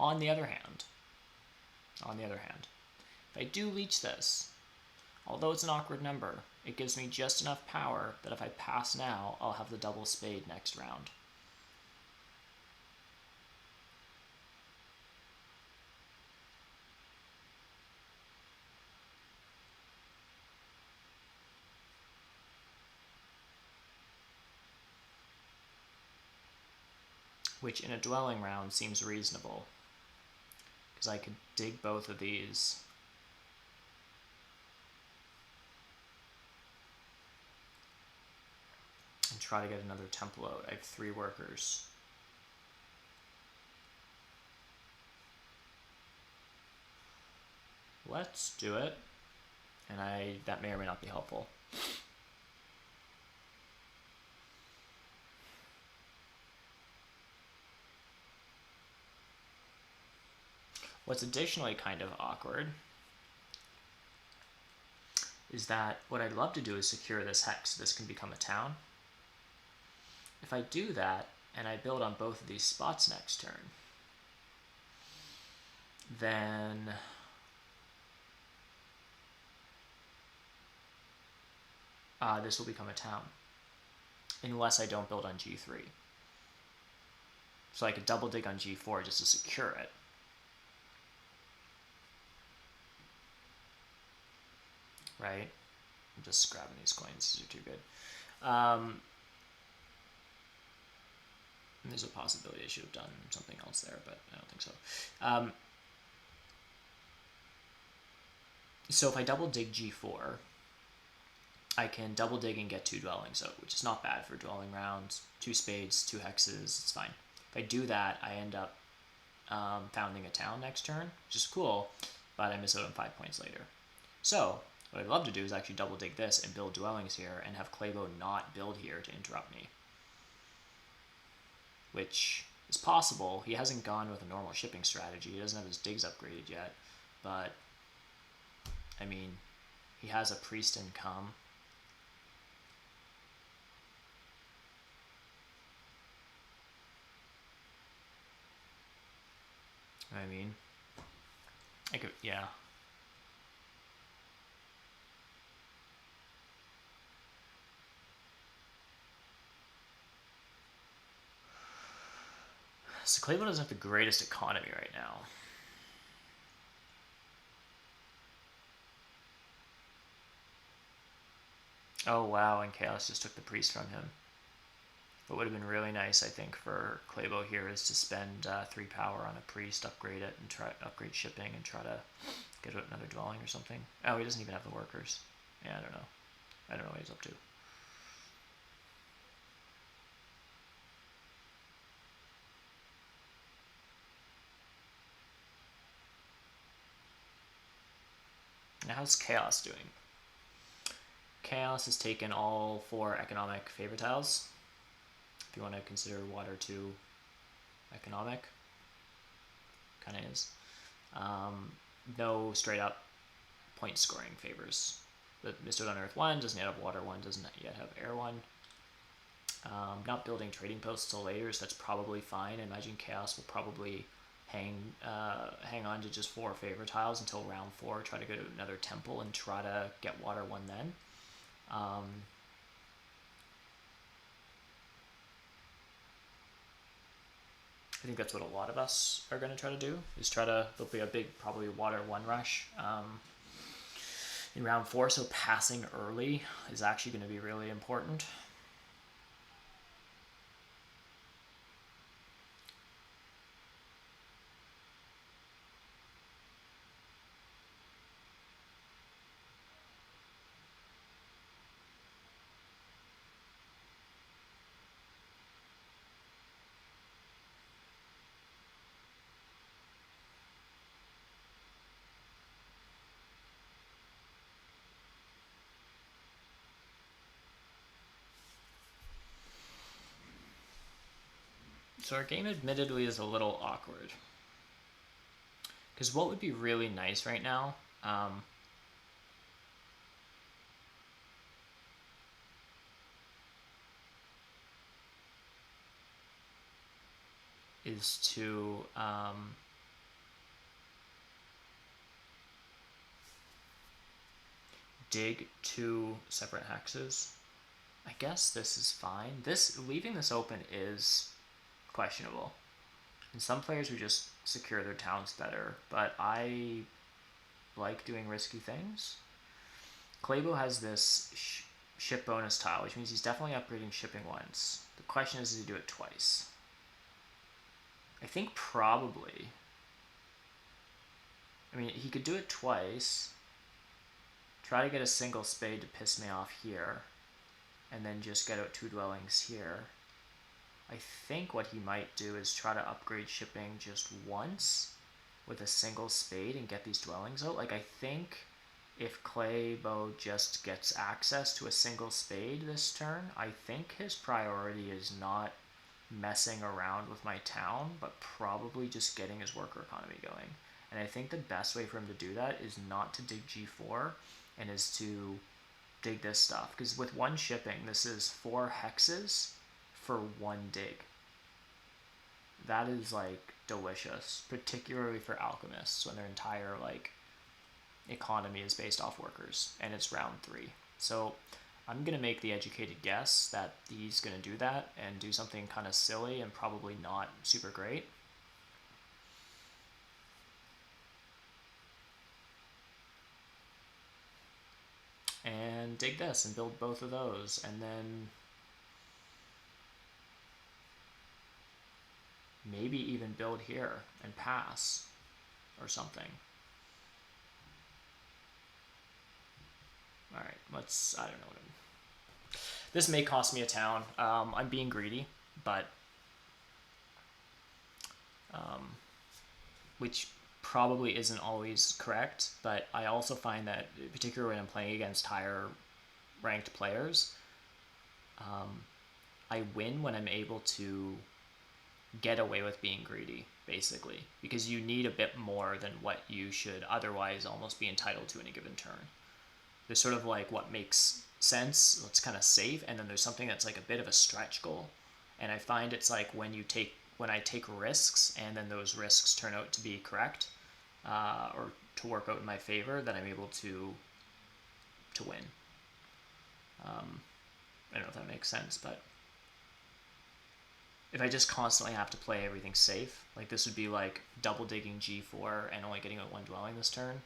On the other hand, if I do leech this, although it's an awkward number, it gives me just enough power that if I pass now, I'll have the double spade next round. Which in a dwelling round seems reasonable, because I could dig both of these. And try to get another temple out. I have 3 workers. Let's do it. And that may or may not be helpful. What's additionally kind of awkward is that what I'd love to do is secure this hex so this can become a town. If I do that, and I build on both of these spots next turn, then this will become a town, unless I don't build on G3. So I could double dig on G4 just to secure it. Right? I'm just grabbing these coins, these are too good. There's a possibility I should have done something else there, but I don't think so. So if I double dig G4, I can double dig and get 2 dwellings out, which is not bad for dwelling rounds. 2 spades, 2 hexes, it's fine. If I do that, I end up founding a town next turn, which is cool, but I miss out on 5 points later. So what I'd love to do is actually double dig this and build dwellings here and have Claybo not build here to interrupt me, which is possible. He hasn't gone with a normal shipping strategy. He doesn't have his digs upgraded yet, but I mean, he has a priest income. I mean, I could, yeah. So Cleveland doesn't have the greatest economy right now. Oh wow, and Chaos just took the priest from him. What would have been really nice, I think, for Claybo here is to spend 3 power on a priest, upgrade it, and try upgrade shipping, and try to get out another dwelling or something. Oh, he doesn't even have the workers. Yeah, I don't know. I don't know what he's up to. Now, how's Chaos doing? Chaos has taken all 4 economic favor tiles. If you want to consider water 2 economic, kind of is. No straight up point scoring favors. The Mr. on Earth 1 doesn't yet have water 1, doesn't yet have air 1. Not building trading posts till later, so that's probably fine. I imagine Chaos will probably hang on to just 4 favor tiles until round 4, try to go to another temple and try to get water 1 then. I think that's what a lot of us are going to try to do, is there'll be a big, probably water 1 rush in round 4, so passing early is actually going to be really important. So our game admittedly is a little awkward. Because what would be really nice right now is to dig 2 separate hexes. I guess this is fine. Leaving this open is questionable. And some players would just secure their towns better, but I like doing risky things. Claybo has this ship bonus tile, which means he's definitely upgrading shipping once. The question is, does he do it twice? I think probably. I mean, he could do it twice. Try to get a single spade to piss me off here. And then just get out 2 dwellings here. I think what he might do is try to upgrade shipping just once with a single spade and get these dwellings out. Like, I think if Claybo just gets access to a single spade this turn, I think his priority is not messing around with my town, but probably just getting his worker economy going. And I think the best way for him to do that is not to dig G4 and is to dig this stuff. Because with 1 shipping, this is 4 hexes for 1 dig. That is like delicious, particularly for alchemists when their entire like economy is based off workers and it's round 3. So I'm gonna make the educated guess that he's gonna do that and do something kind of silly and probably not super great. And dig this and build both of those, and then maybe even build here and pass or something. All right, let's, I don't know. This may cost me a town. I'm being greedy, but which probably isn't always correct, but I also find that, particularly when I'm playing against higher ranked players, I win when I'm able to get away with being greedy, basically, because you need a bit more than what you should otherwise almost be entitled to in a given turn. There's sort of like what makes sense, what's kind of safe, and then there's something that's like a bit of a stretch goal. And I find it's like when I take risks and then those risks turn out to be correct or to work out in my favor, that I'm able to win. I don't know if that makes sense, but if I just constantly have to play everything safe, like this would be like double digging G4 and only getting out 1 dwelling this turn.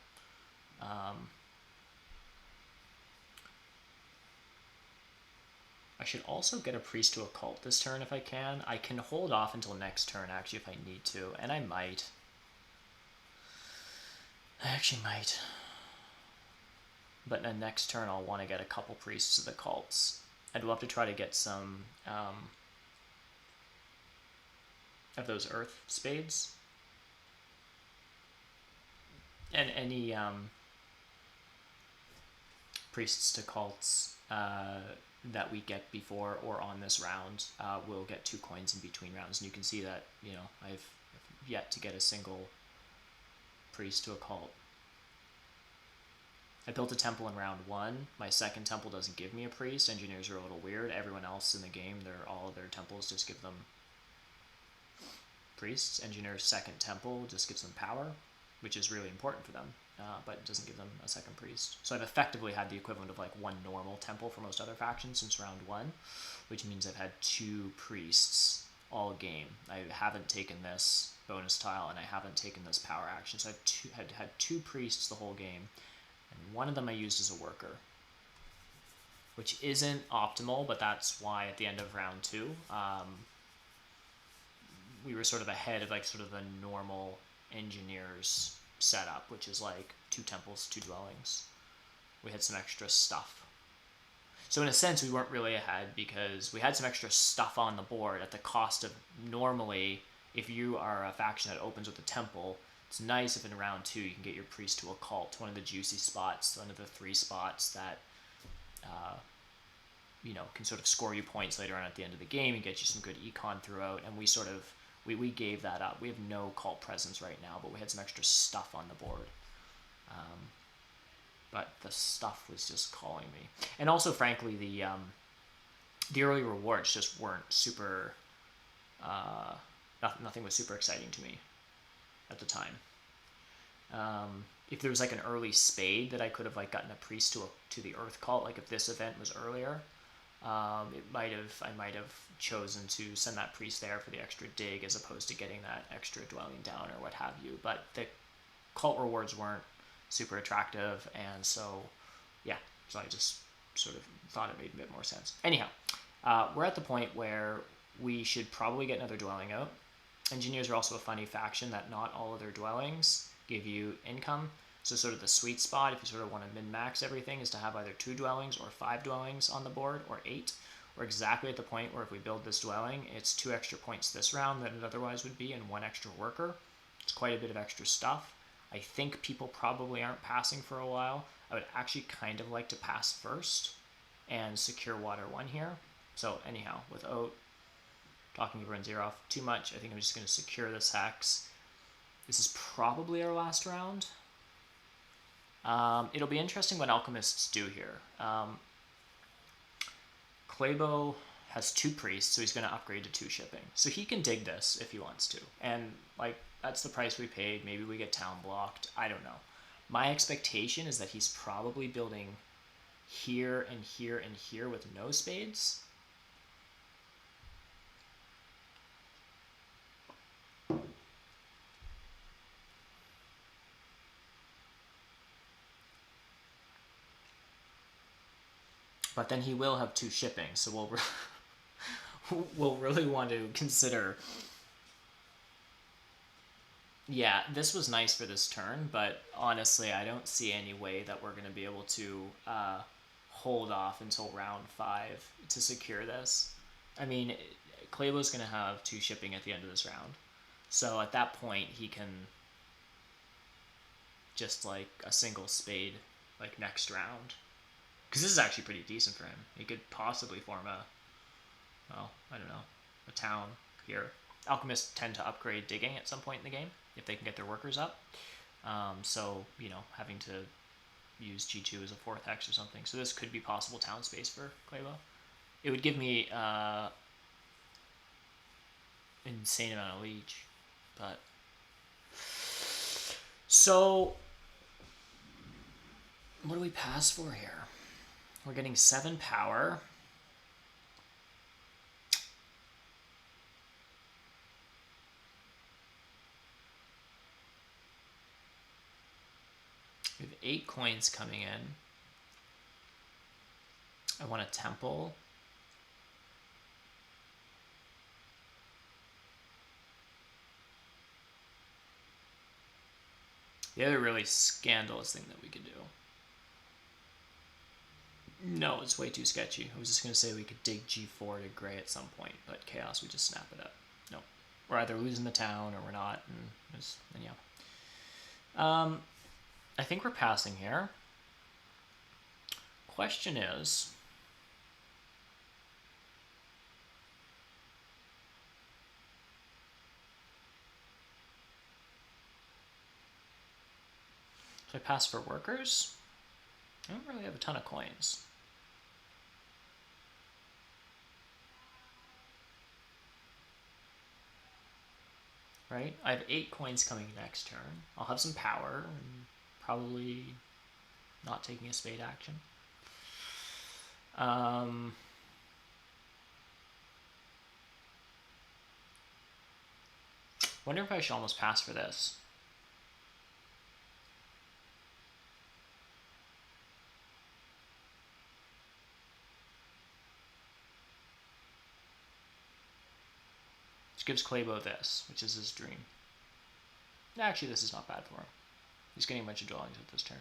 I should also get a priest to a cult this turn if I can. I can hold off until next turn actually if I need to, and I might. I actually might. But then next turn I'll want to get a couple priests to the cults. I'd love to try to get some of those earth spades. And any priests to cults that we get before or on this round will get 2 coins in between rounds. And you can see that, you know, I've yet to get a single priest to a cult. I built a temple in round 1. My second temple doesn't give me a priest. Engineers are a little weird. Everyone else in the game, all of their temples just give them priests. Engineer's second temple just gives them power, which is really important for them, but it doesn't give them a second priest. So I've effectively had the equivalent of like 1 normal temple for most other factions since round 1, which means I've had 2 priests all game. I haven't taken this bonus tile and I haven't taken this power action, so I've had 2 priests the whole game, and 1 of them I used as a worker, which isn't optimal, but that's why at the end of round 2 we were sort of ahead of like sort of the normal engineers setup, which is like 2 temples, 2 dwellings. We had some extra stuff. So in a sense, we weren't really ahead because we had some extra stuff on the board at the cost of, normally, if you are a faction that opens with a temple, it's nice if in round 2 you can get your priest to a cult, one of the juicy spots, one of the 3 spots that can sort of score you points later on at the end of the game and get you some good econ throughout. And we gave that up. We have no cult presence right now, but we had some extra stuff on the board. But the stuff was just calling me. And also, frankly, the early rewards just weren't super. Nothing was super exciting to me at the time. If there was like an early spade that I could have like gotten a priest to the earth cult, like if this event was earlier, I might have chosen to send that priest there for the extra dig as opposed to getting that extra dwelling down or what have you. But the cult rewards weren't super attractive, and so I just sort of thought it made a bit more sense. Anyhow, we're at the point where we should probably get another dwelling out. Engineers are also a funny faction that not all of their dwellings give you income. So sort of the sweet spot, if you sort of want to min-max everything, is to have either 2 dwellings or 5 dwellings on the board, or 8. We're exactly at the point where if we build this dwelling, it's 2 extra points this round than it otherwise would be, and 1 extra worker. It's quite a bit of extra stuff. I think people probably aren't passing for a while. I would actually kind of like to pass first and secure water 1 here. So anyhow, without talking everyone's ear off too much, I think I'm just going to secure this hex. This is probably our last round. It'll be interesting what alchemists do here. Clabo has 2 priests, so he's going to upgrade to 2 shipping. So he can dig this if he wants to. And like that's the price we paid. Maybe we get town blocked. I don't know. My expectation is that he's probably building here and here and here with no spades. But then he will have 2 shipping, so we'll really want to consider. Yeah, this was nice for this turn, but honestly, I don't see any way that we're going to be able to hold off until round 5 to secure this. I mean, Clabo's going to have 2 shipping at the end of this round. So at that point, he can just like a single spade like next round. Because this is actually pretty decent for him. He could possibly form a town here. Alchemists tend to upgrade digging at some point in the game if they can get their workers up. So, having to use G2 as a 4th hex or something. So this could be possible town space for Clabo. It would give me insane amount of leech. But so what do we pass for here? We're getting 7 power. We have 8 coins coming in. I want a temple. The other really scandalous thing that we could do. No, it's way too sketchy. I was just going to say we could dig G4 to gray at some point, but chaos, we just snap it up. No. We're either losing the town or we're not, and yeah. I think we're passing here. Question is, should I pass for workers? I don't really have a ton of coins. Right? I have 8 coins coming next turn. I'll have some power and probably not taking a spade action. Wonder if I should almost pass for this. Which gives Clabo this, which is his dream. Actually, this is not bad for him. He's getting a bunch of dwellings at this turn.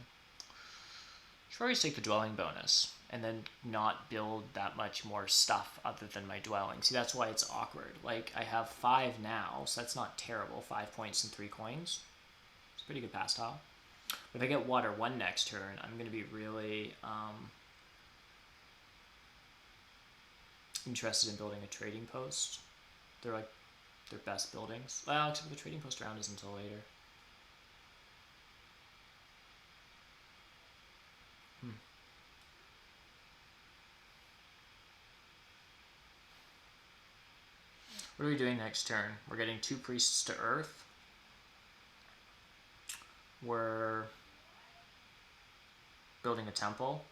Should probably take the dwelling bonus and then not build that much more stuff other than my dwelling. See, that's why it's awkward. Like, I have 5 now, so that's not terrible. 5 points and 3 coins. It's a pretty good pass tile. If I get water 1 next turn, I'm going to be really interested in building a trading post. They're like their best buildings. Well, except for the trading post round isn't until later. What are we doing next turn? We're getting 2 priests to Earth. We're building a temple.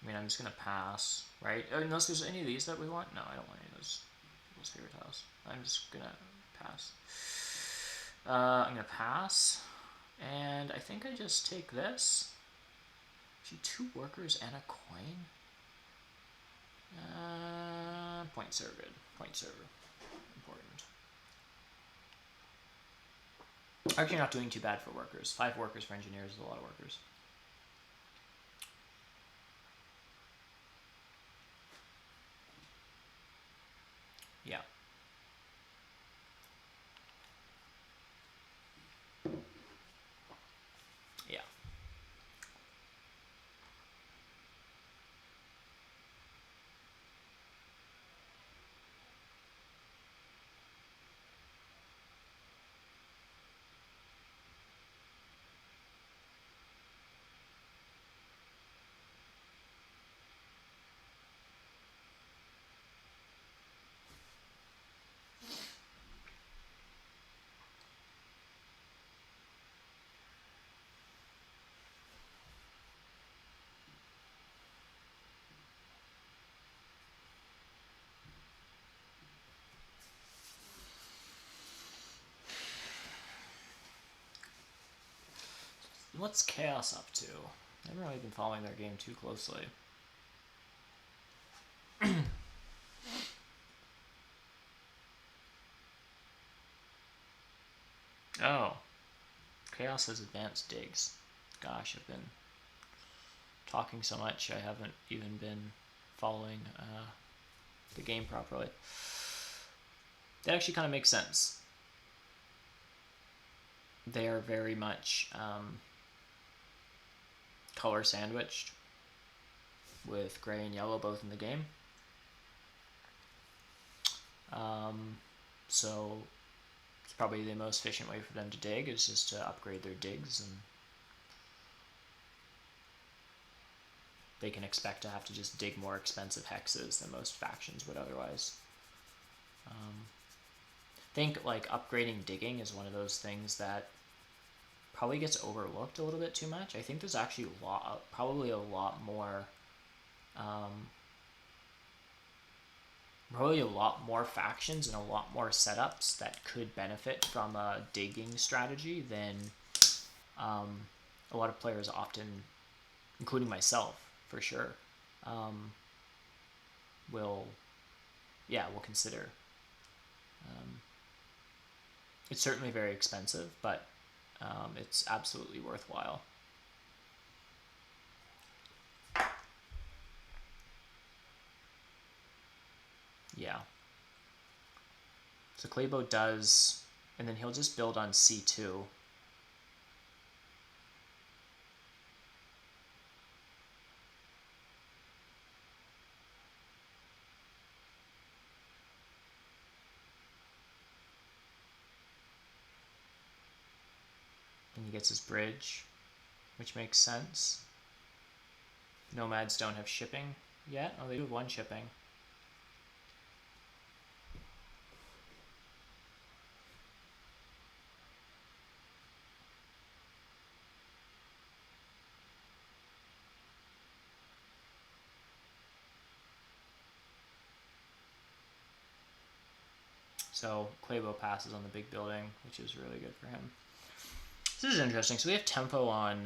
I mean, I'm just going to pass, right? Unless there's any of these that we want. No, I don't want any of those people's favorite house. I'm just going to pass. I'm going to pass. And I think I just take this. Actually, 2 workers and a coin. Point server. Point server. Important. Actually not doing too bad for workers. 5 workers for engineers is a lot of workers. Yeah. Yeah. What's Chaos up to? I haven't really been following their game too closely. Oh. Chaos has advanced digs. Gosh, I've been talking so much I haven't even been following the game properly. That actually kind of makes sense. They are very much color sandwiched with gray and yellow both in the game. So it's probably the most efficient way for them to dig is just to upgrade their digs, and they can expect to have to just dig more expensive hexes than most factions would otherwise. I think like upgrading digging is one of those things that probably gets overlooked a little bit too much. I think there's actually probably a lot more factions and a lot more setups that could benefit from a digging strategy than a lot of players often, including myself for sure, will consider. It's certainly very expensive, but it's absolutely worthwhile. Yeah. So Claybo does, and then he'll just build on C2. And he gets his bridge, which makes sense. Nomads don't have shipping yet. Oh, they do have 1 shipping. So Claybo passes on the big building, which is really good for him. This is interesting. So we have tempo on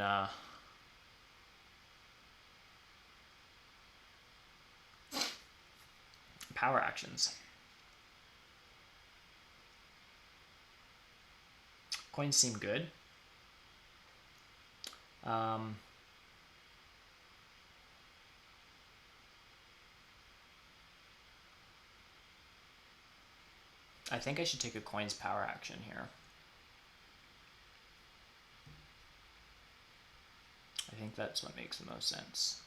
power actions. Coins seem good. I think I should take a coins power action here. I think that's what makes the most sense.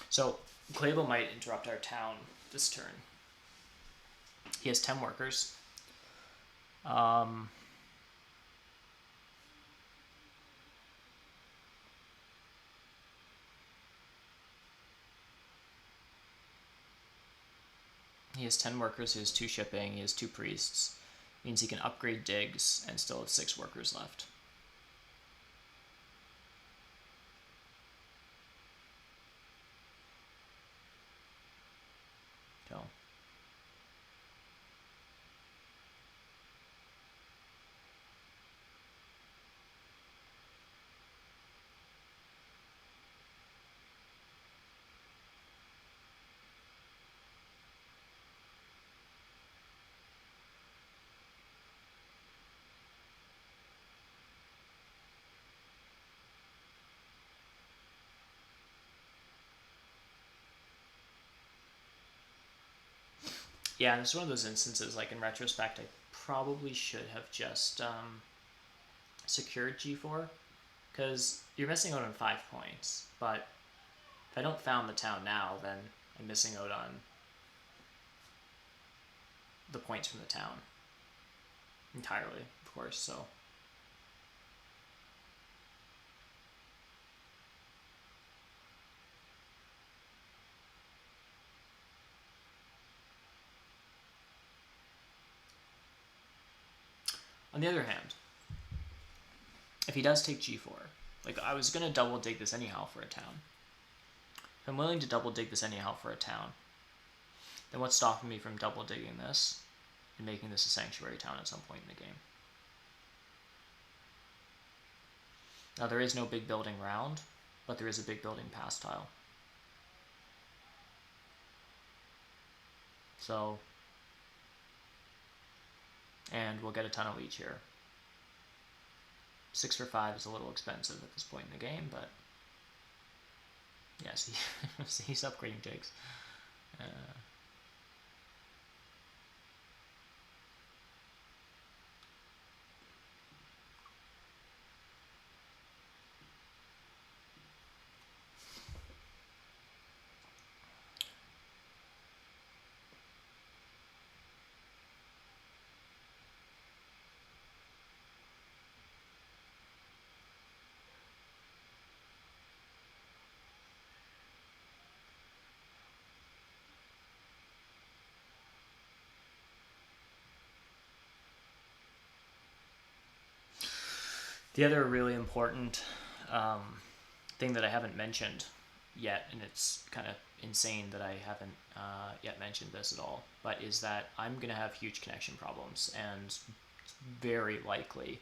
So Clabo might interrupt our town this turn. He has 10 workers. He has 10 workers, he has 2 shipping, he has 2 priests. Means he can upgrade digs and still have 6 workers left. So. Yeah, and it's one of those instances, like in retrospect, I probably should have just secured G4, because you're missing out on 5 points, but if I don't found the town now, then I'm missing out on the points from the town entirely, of course, so. On the other hand, if he does take G4, like I was going to double dig this anyhow for a town. If I'm willing to double dig this anyhow for a town, then what's stopping me from double digging this and making this a sanctuary town at some point in the game? Now there is no big building round, but there is a big building past tile. So, and we'll get a ton of leech here. 6 for 5 is a little expensive at this point in the game, but yes, he's upgrading digs. The other really important thing that I haven't mentioned yet, and it's kind of insane that I haven't yet mentioned this at all, but is that I'm going to have huge connection problems, and very likely,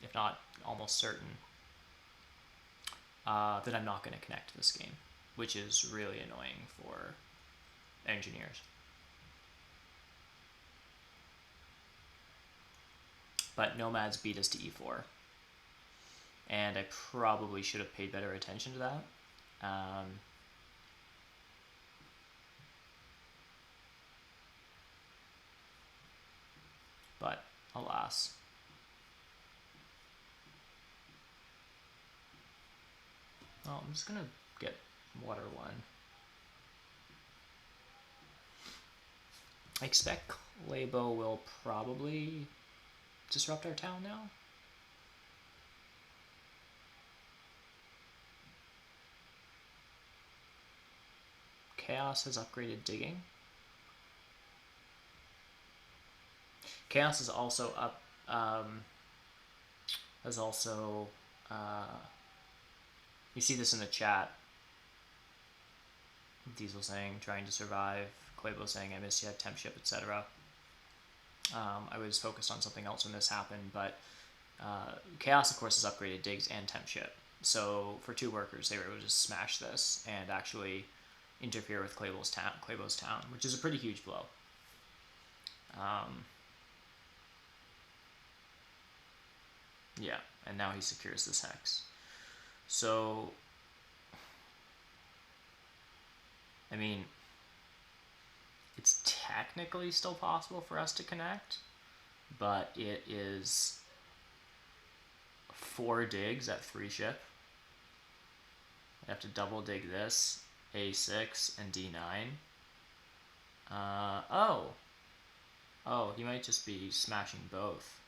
if not almost certain, that I'm not going to connect to this game, which is really annoying for engineers. But nomads beat us to e4, and I probably should have paid better attention to that. But alas. Oh, I'm just gonna get water 1. I expect Clabo will probably disrupt our town now. Chaos has upgraded digging. Chaos is also up, has also, you see this in the chat. Diesel saying, trying to survive. Clabo saying, I miss you, temp ship, etc. I was focused on something else when this happened, but Chaos, of course, has upgraded digs and temp ship. So for 2 workers, they were able to just smash this and actually interfere with Clabo's town, which is a pretty huge blow. Yeah, and now he secures this hex. So, I mean, it's technically still possible for us to connect, but it is 4 digs at 3 ship. I have to double dig this, a6 and d9. Oh, he might just be smashing both.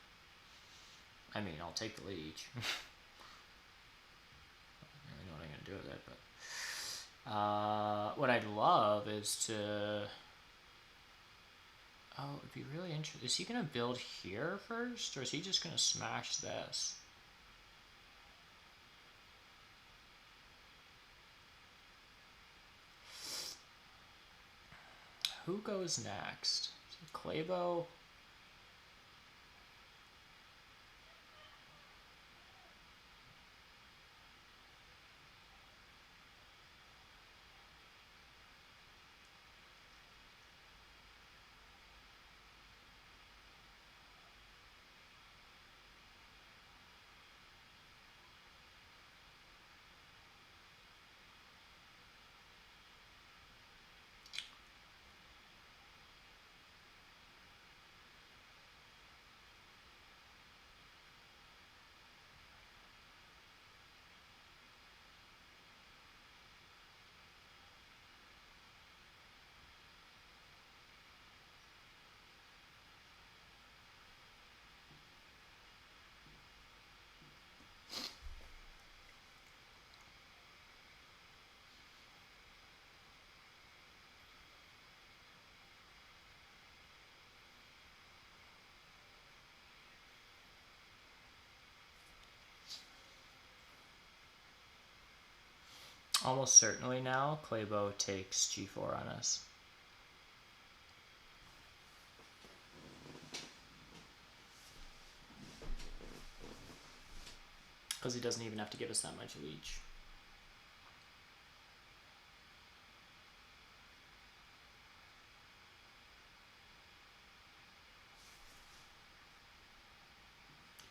I mean, I'll take the liege. I don't really know what I'm going to do with it, but what I'd love is to... Oh, it'd be really interesting. Is he going to build here first, or is he just going to smash this? Who goes next? Claybo? Almost certainly now, Claybo takes g4 on us. Because he doesn't even have to give us that much leech.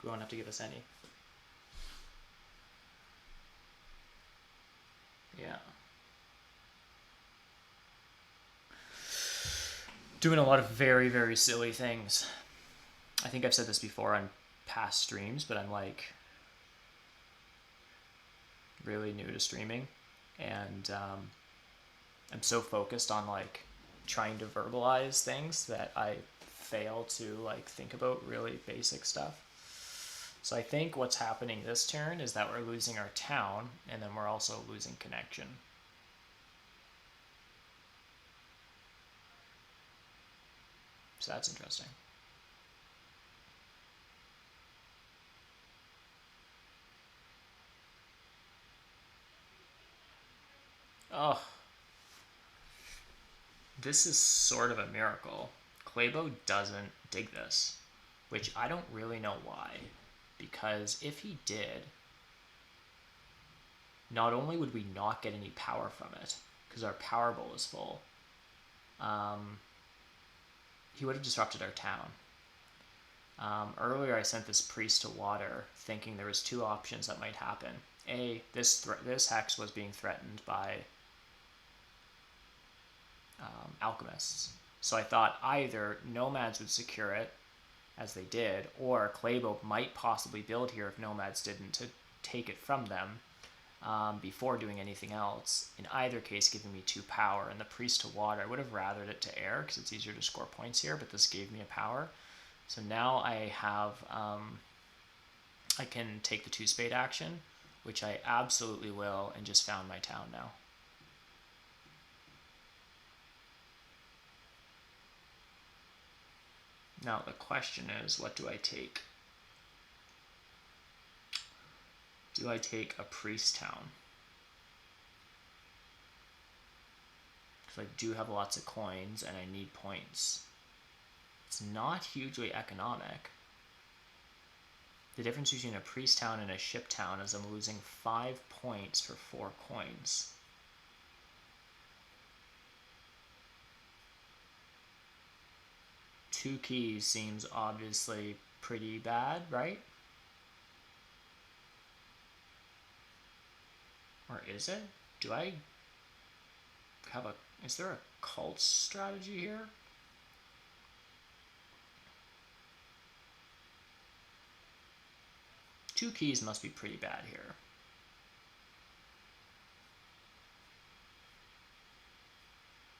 We won't have to give us any. Yeah. Doing a lot of very, very silly things. I think I've said this before on past streams, but I'm like really new to streaming, and I'm so focused on like trying to verbalize things that I fail to like think about really basic stuff. So I think what's happening this turn is that we're losing our town, and then we're also losing connection. So that's interesting. Oh, this is sort of a miracle. Claybo doesn't dig this, which I don't really know why. Because if he did, not only would we not get any power from it, because our power bowl is full, he would have disrupted our town. Earlier I sent this priest to water thinking there was two options that might happen. A, this hex was being threatened by alchemists. So I thought either nomads would secure it, as they did, or Claybo might possibly build here if nomads didn't, to take it from them before doing anything else. In either case, giving me 2 power. And the priest to water, I would have rathered it to air because it's easier to score points here, but this gave me a power. So now I have, I can take the 2-spade action, which I absolutely will, and just found my town now. Now the question is, what do I take? Do I take a priest town? Because I do have lots of coins and I need points. It's not hugely economic. The difference between a priest town and a ship town is I'm losing 5 points for 4 coins. Two keys seems obviously pretty bad, right? Or is it? Do I have a... Is there a cult strategy here? Two keys must be pretty bad here.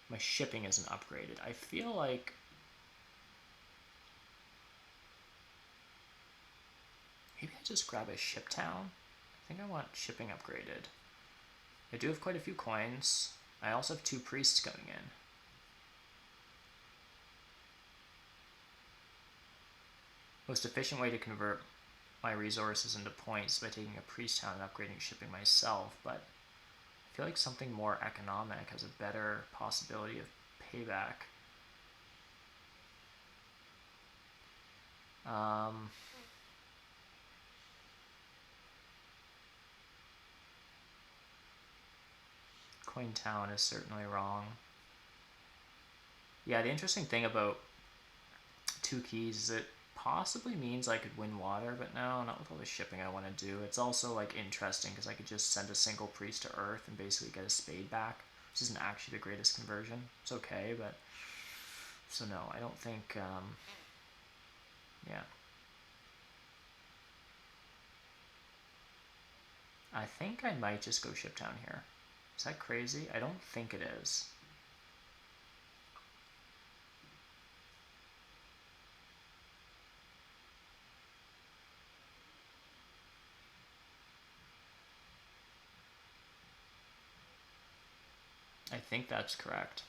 my shipping isn't upgraded. I feel like maybe I just grab a ship town. I think I want shipping upgraded. I do have quite a few coins. I also have 2 priests going in. Most efficient way to convert my resources into points by taking a priest town and upgrading shipping myself, but I feel like something more economic has a better possibility of payback. Coin town is certainly wrong. Yeah, the interesting thing about 2 keys is it possibly means I could win water, but no, not with all the shipping I want to do. It's also like interesting because I could just send a single priest to Earth and basically get a spade back, which isn't actually the greatest conversion. It's okay, but so no, I don't think. Yeah, I think I might just go ship town here. Is that crazy? I don't think it is. I think that's correct.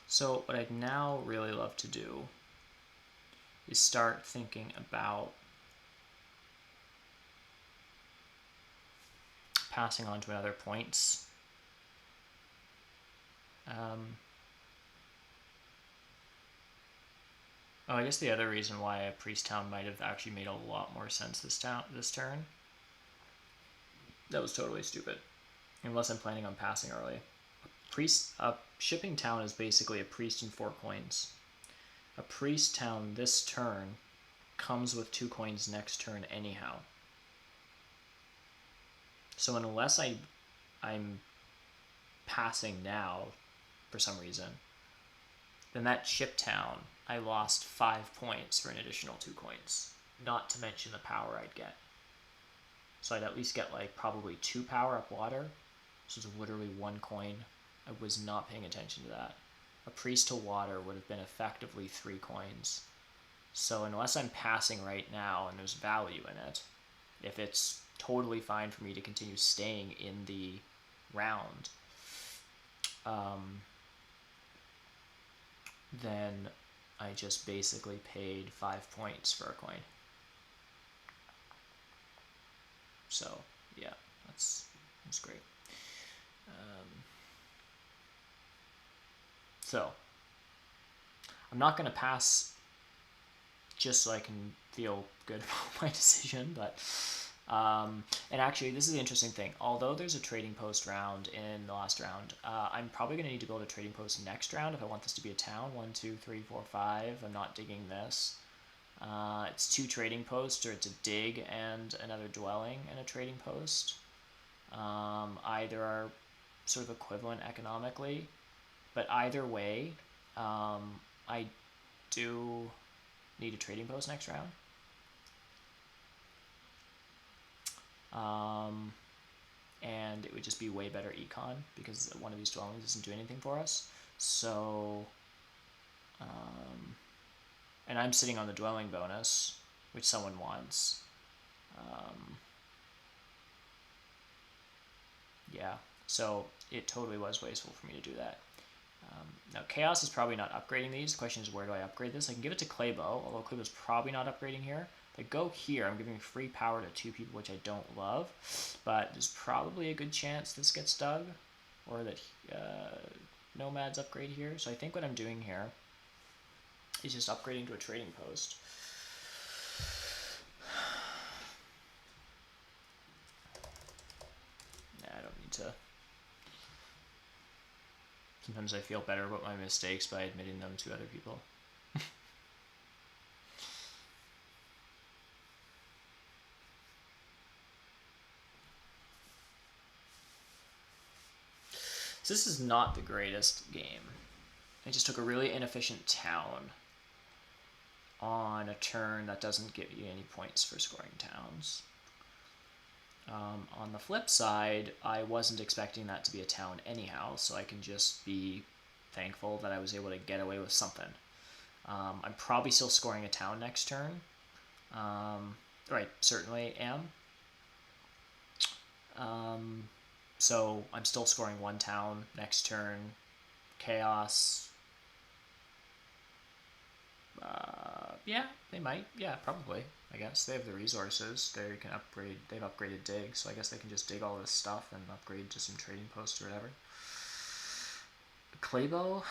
So what I'd now really love to do is start thinking about passing on to other points. Oh, I guess the other reason why a priest town might have actually made a lot more sense this turn. That was totally stupid. Unless I'm planning on passing early. Shipping town is basically a priest and 4 coins. A priest town this turn comes with 2 coins next turn anyhow. So unless I'm passing now for some reason, then that ship town, I lost 5 points for an additional 2 coins. Not to mention the power I'd get. So I'd at least get like probably 2 power up water. This was literally 1 coin. I was not paying attention to that. A priest to water would have been effectively 3 coins. So unless I'm passing right now and there's value in it, if it's totally fine for me to continue staying in the round, then I just basically paid 5 points for a coin. So yeah, that's great. So I'm not going to pass just so I can feel good about my decision, but and actually this is the interesting thing. Although there's a trading post round in the last round, I'm probably going to need to build a trading post next round if I want this to be a town. 1, 2, 3, 4, 5. I'm not digging this. It's 2 trading posts, or it's a dig and another dwelling and a trading post. Either are sort of equivalent economically, but either way, I do need a trading post next round. And it would just be way better econ because one of these dwellings doesn't do anything for us. So, and I'm sitting on the dwelling bonus, which someone wants. Yeah, so it totally was wasteful for me to do that. Now, Chaos is probably not upgrading these. The question is, where do I upgrade this? I can give it to Claybo, although Claybo's probably not upgrading here. If I go here, I'm giving free power to 2 people, which I don't love. But there's probably a good chance this gets dug, or that Nomads upgrade here. So I think what I'm doing here is just upgrading to a trading post. Nah, I don't need to. Sometimes I feel better about my mistakes by admitting them to other people. So this is not the greatest game. I just took a really inefficient town on a turn that doesn't give you any points for scoring towns. On the flip side, I wasn't expecting that to be a town anyhow, so I can just be thankful that I was able to get away with something. I'm probably still scoring a town next turn. Right, certainly am. So I'm still scoring one town next turn. Chaos. Yeah, they might. Yeah, probably. I guess they have the resources. They can upgrade. They've upgraded dig, so I guess they can just dig all this stuff and upgrade to some trading posts or whatever. Claybo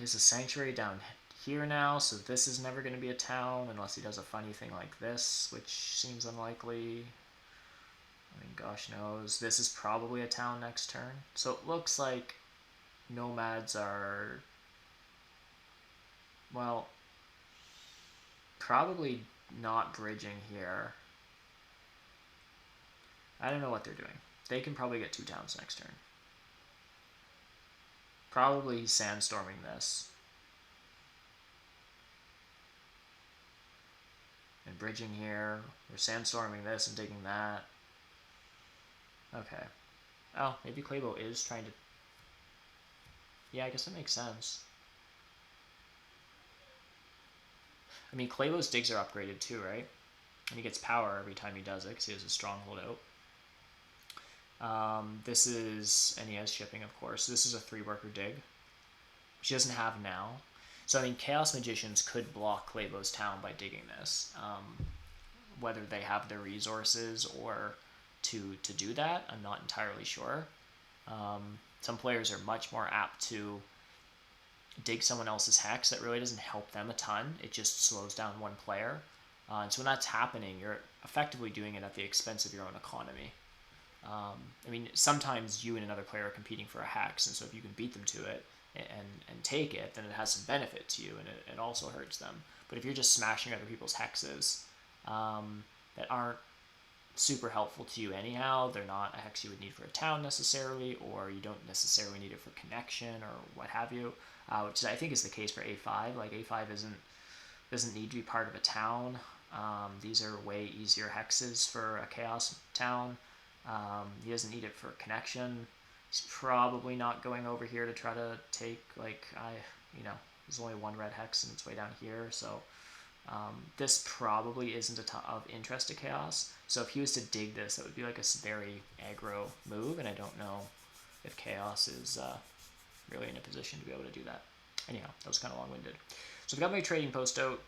is a sanctuary down here now, so this is never going to be a town unless he does a funny thing like this, which seems unlikely. I mean, gosh knows. This is probably a town next turn. So it looks like nomads are, well, probably not bridging here. I don't know what they're doing. They can probably get 2 towns next turn. Probably sandstorming this. And bridging here. Or sandstorming this and digging that. Okay. Oh, maybe Claybo is trying to... Yeah, I guess that makes sense. I mean, Claybo's digs are upgraded too, right? And he gets power every time he does it because he has a stronghold out. This is... And he has shipping, of course. This is a 3-worker dig, which he doesn't have now. So, I mean, Chaos Magicians could block Claybo's town by digging this. Whether they have the resources or to do that, I'm not entirely sure. Some players are much more apt to dig someone else's hex. That really doesn't help them a ton. It just slows down one player. And so when that's happening, you're effectively doing it at the expense of your own economy. I mean, sometimes you and another player are competing for a hex, and so if you can beat them to it and take it, then it has some benefit to you, and it also hurts them. But if you're just smashing other people's hexes that aren't super helpful to you anyhow, they're not a hex you would need for a town necessarily, or you don't necessarily need it for connection or what have you, which I think is the case for A5. Like, A5 doesn't need to be part of a town. These are way easier hexes for a chaos town. He doesn't need it for connection. He's probably not going over here to try to take, like, there's only one red hex and it's way down here, so this probably isn't of interest to Chaos. So if he was to dig this, that would be like a very aggro move, and I don't know if Chaos is really in a position to be able to do that. Anyhow, that was kind of long-winded. So I've got my trading post out,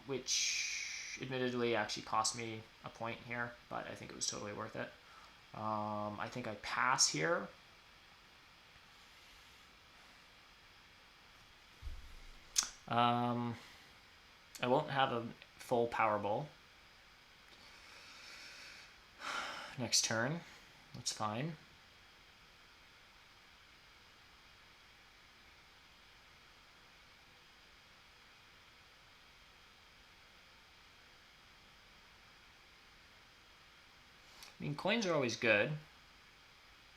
which admittedly actually cost me a point here, but I think it was totally worth it. I think I pass here. I won't have a full Powerball next turn. That's fine. I mean, coins are always good.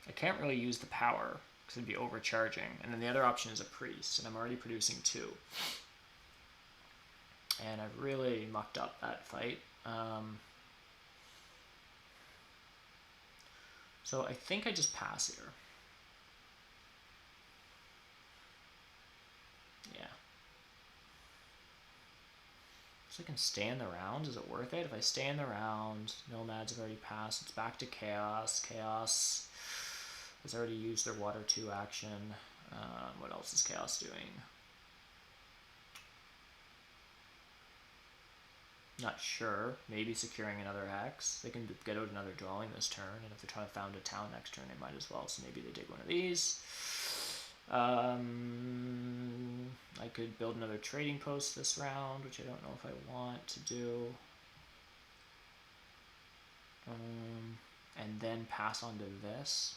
I can't really use the power because it'd be overcharging. And then the other option is a priest, and I'm already producing 2. And I've really mucked up that fight. So I think I just pass here. Yeah. So I can stay in the round. Is it worth it? If I stay in the round, Nomads have already passed. It's back to Chaos. Chaos has already used their Water 2 action. What else is Chaos doing? Not sure. Maybe securing another hex. They can get out another dwelling this turn, and if they're trying to found a town next turn, they might as well. So maybe they dig one of these. I could build another trading post this round, which I don't know if I want to do. And then pass on to this.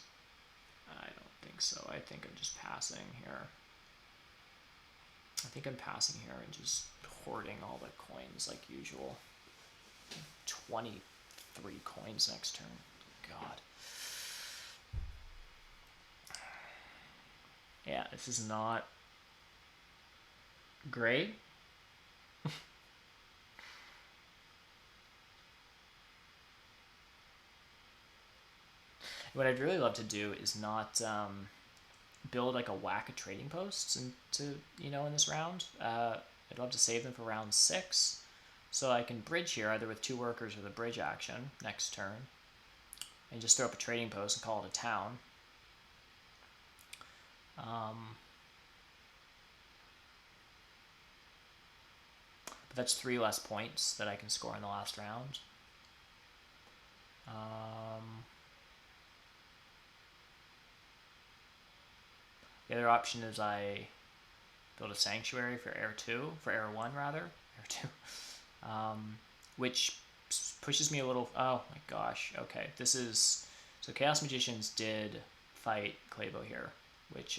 I don't think so. I think I'm just passing here. I think I'm passing here and just hoarding all the coins like usual. 23 coins next turn. God. Yeah, this is not great. What I'd really love to do is not build like a whack of trading posts into in this round. I'd love to save them for round 6, so I can bridge here either with 2 workers or the bridge action next turn, and just throw up a trading post and call it a town. But that's 3 less points that I can score in the last round. The other option is I build a sanctuary for Air 1 rather, Air 2, which pushes me a little. Oh my gosh. Okay, this is so Chaos Magicians did fight Clabo here, which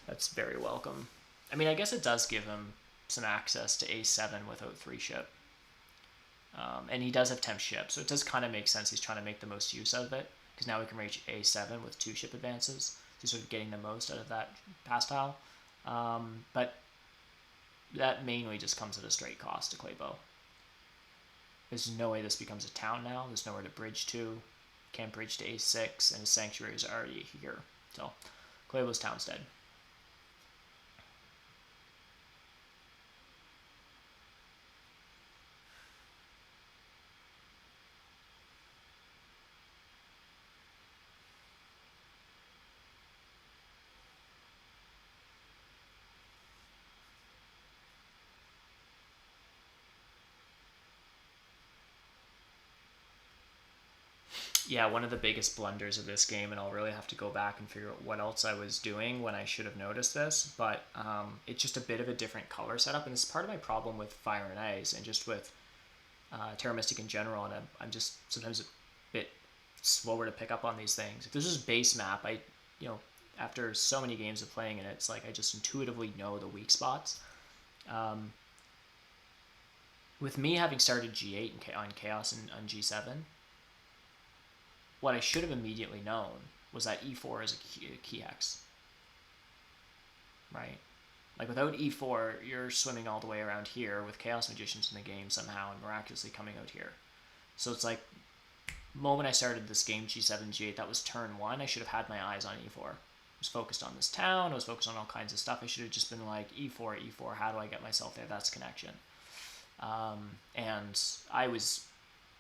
that's very welcome. I mean, I guess it does give him some access to A7 without 3 ship. And he does have temp ship, so it does kind of make sense he's trying to make the most use of it, because now we can reach A7 with 2 ship advances, so sort of getting the most out of that pass tile. But that mainly just comes at a straight cost to Clabo. There's no way this becomes a town now. There's nowhere to bridge to. Can't bridge to A6, and his sanctuary is already here. So Clabo's town's dead. Yeah, one of the biggest blunders of this game, and I'll really have to go back and figure out what else I was doing when I should have noticed this, but it's just a bit of a different color setup, and it's part of my problem with Fire and Ice, and just with Terra Mystica in general, and I'm just sometimes a bit slower to pick up on these things. If this is base map, after so many games of playing it, it's like I just intuitively know the weak spots. With me having started G8 on Chaos and on G7, what I should have immediately known was that E4 is a key hex, right? Like without E4, you're swimming all the way around here with Chaos Magicians in the game somehow and miraculously coming out here. So it's like, moment I started this game, G7, G8, that was turn 1, I should have had my eyes on E4. I was focused on this town, I was focused on all kinds of stuff. I should have just been like, E4, E4, how do I get myself there? That's connection. And I was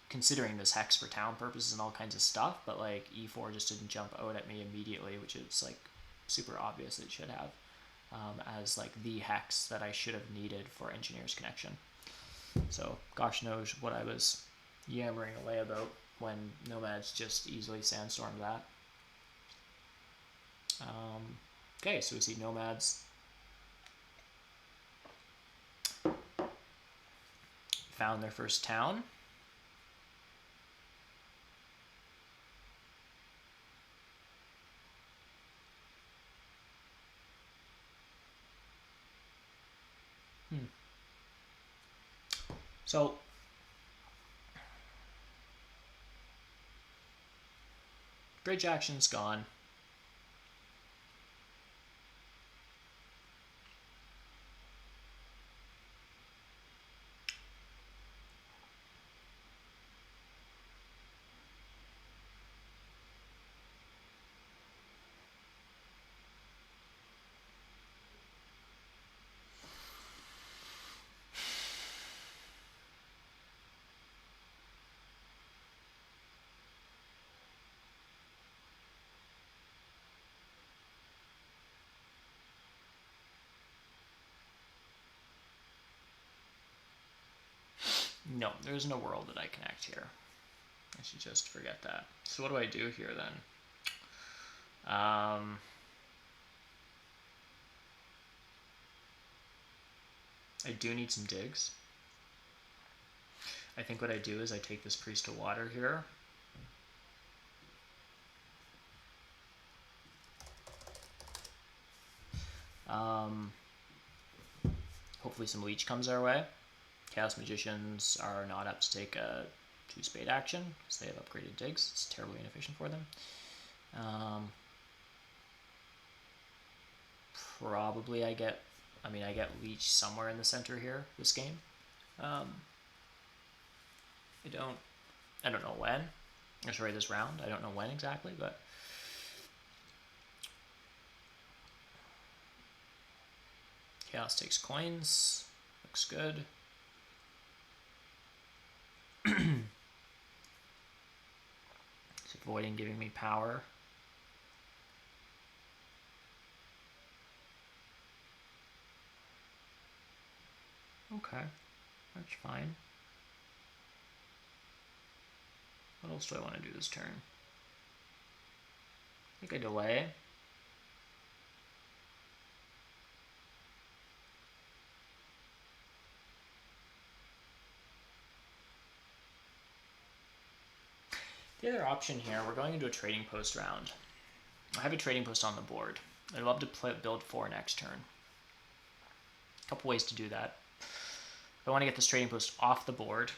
considering this hex for town purposes and all kinds of stuff, but like E4 just didn't jump out at me immediately, which is like super obvious it should have, as like the hex that I should have needed for Engineer's Connection. So gosh knows what I was yammering away about when Nomads just easily sandstormed that. Okay, so we see Nomads found their first town. So bridge action's gone. No, there's no world that I connect here. I should just forget that. So what do I do here then? I do need some digs. I think what I do is I take this Priest of Water here. Hopefully some Leech comes our way. Chaos Magicians are not up to take a 2-spade action because they have upgraded digs. It's terribly inefficient for them. probably I get leech somewhere in the center here this game. I don't know when. Sorry, this round. I don't know when exactly, but Chaos takes coins. Looks good. It's avoiding giving me power. Okay, that's fine. What else do I want to do this turn? I think I delay. The other option here, we're going into a trading post round. I have a trading post on the board. I'd love to build 4 next turn. A couple ways to do that. If I want to get this trading post off the board,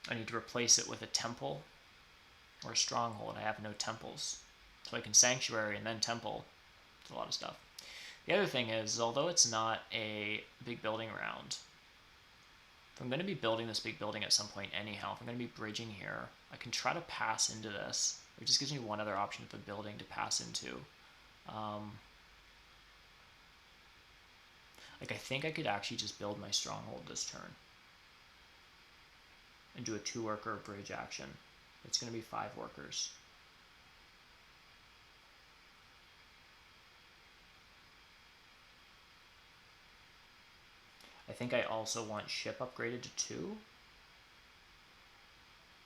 I need to replace it with a temple or a stronghold. I have no temples. So I can sanctuary and then temple. It's a lot of stuff. The other thing is, although it's not a big building round, if I'm going to be building this big building at some point anyhow, if I'm going to be bridging here, I can try to pass into this. It just gives me one other option of a building to pass into. Like, I think I could actually just build my stronghold this turn and do a 2-worker bridge action. It's going to be 5 workers. I think I also want ship upgraded to 2.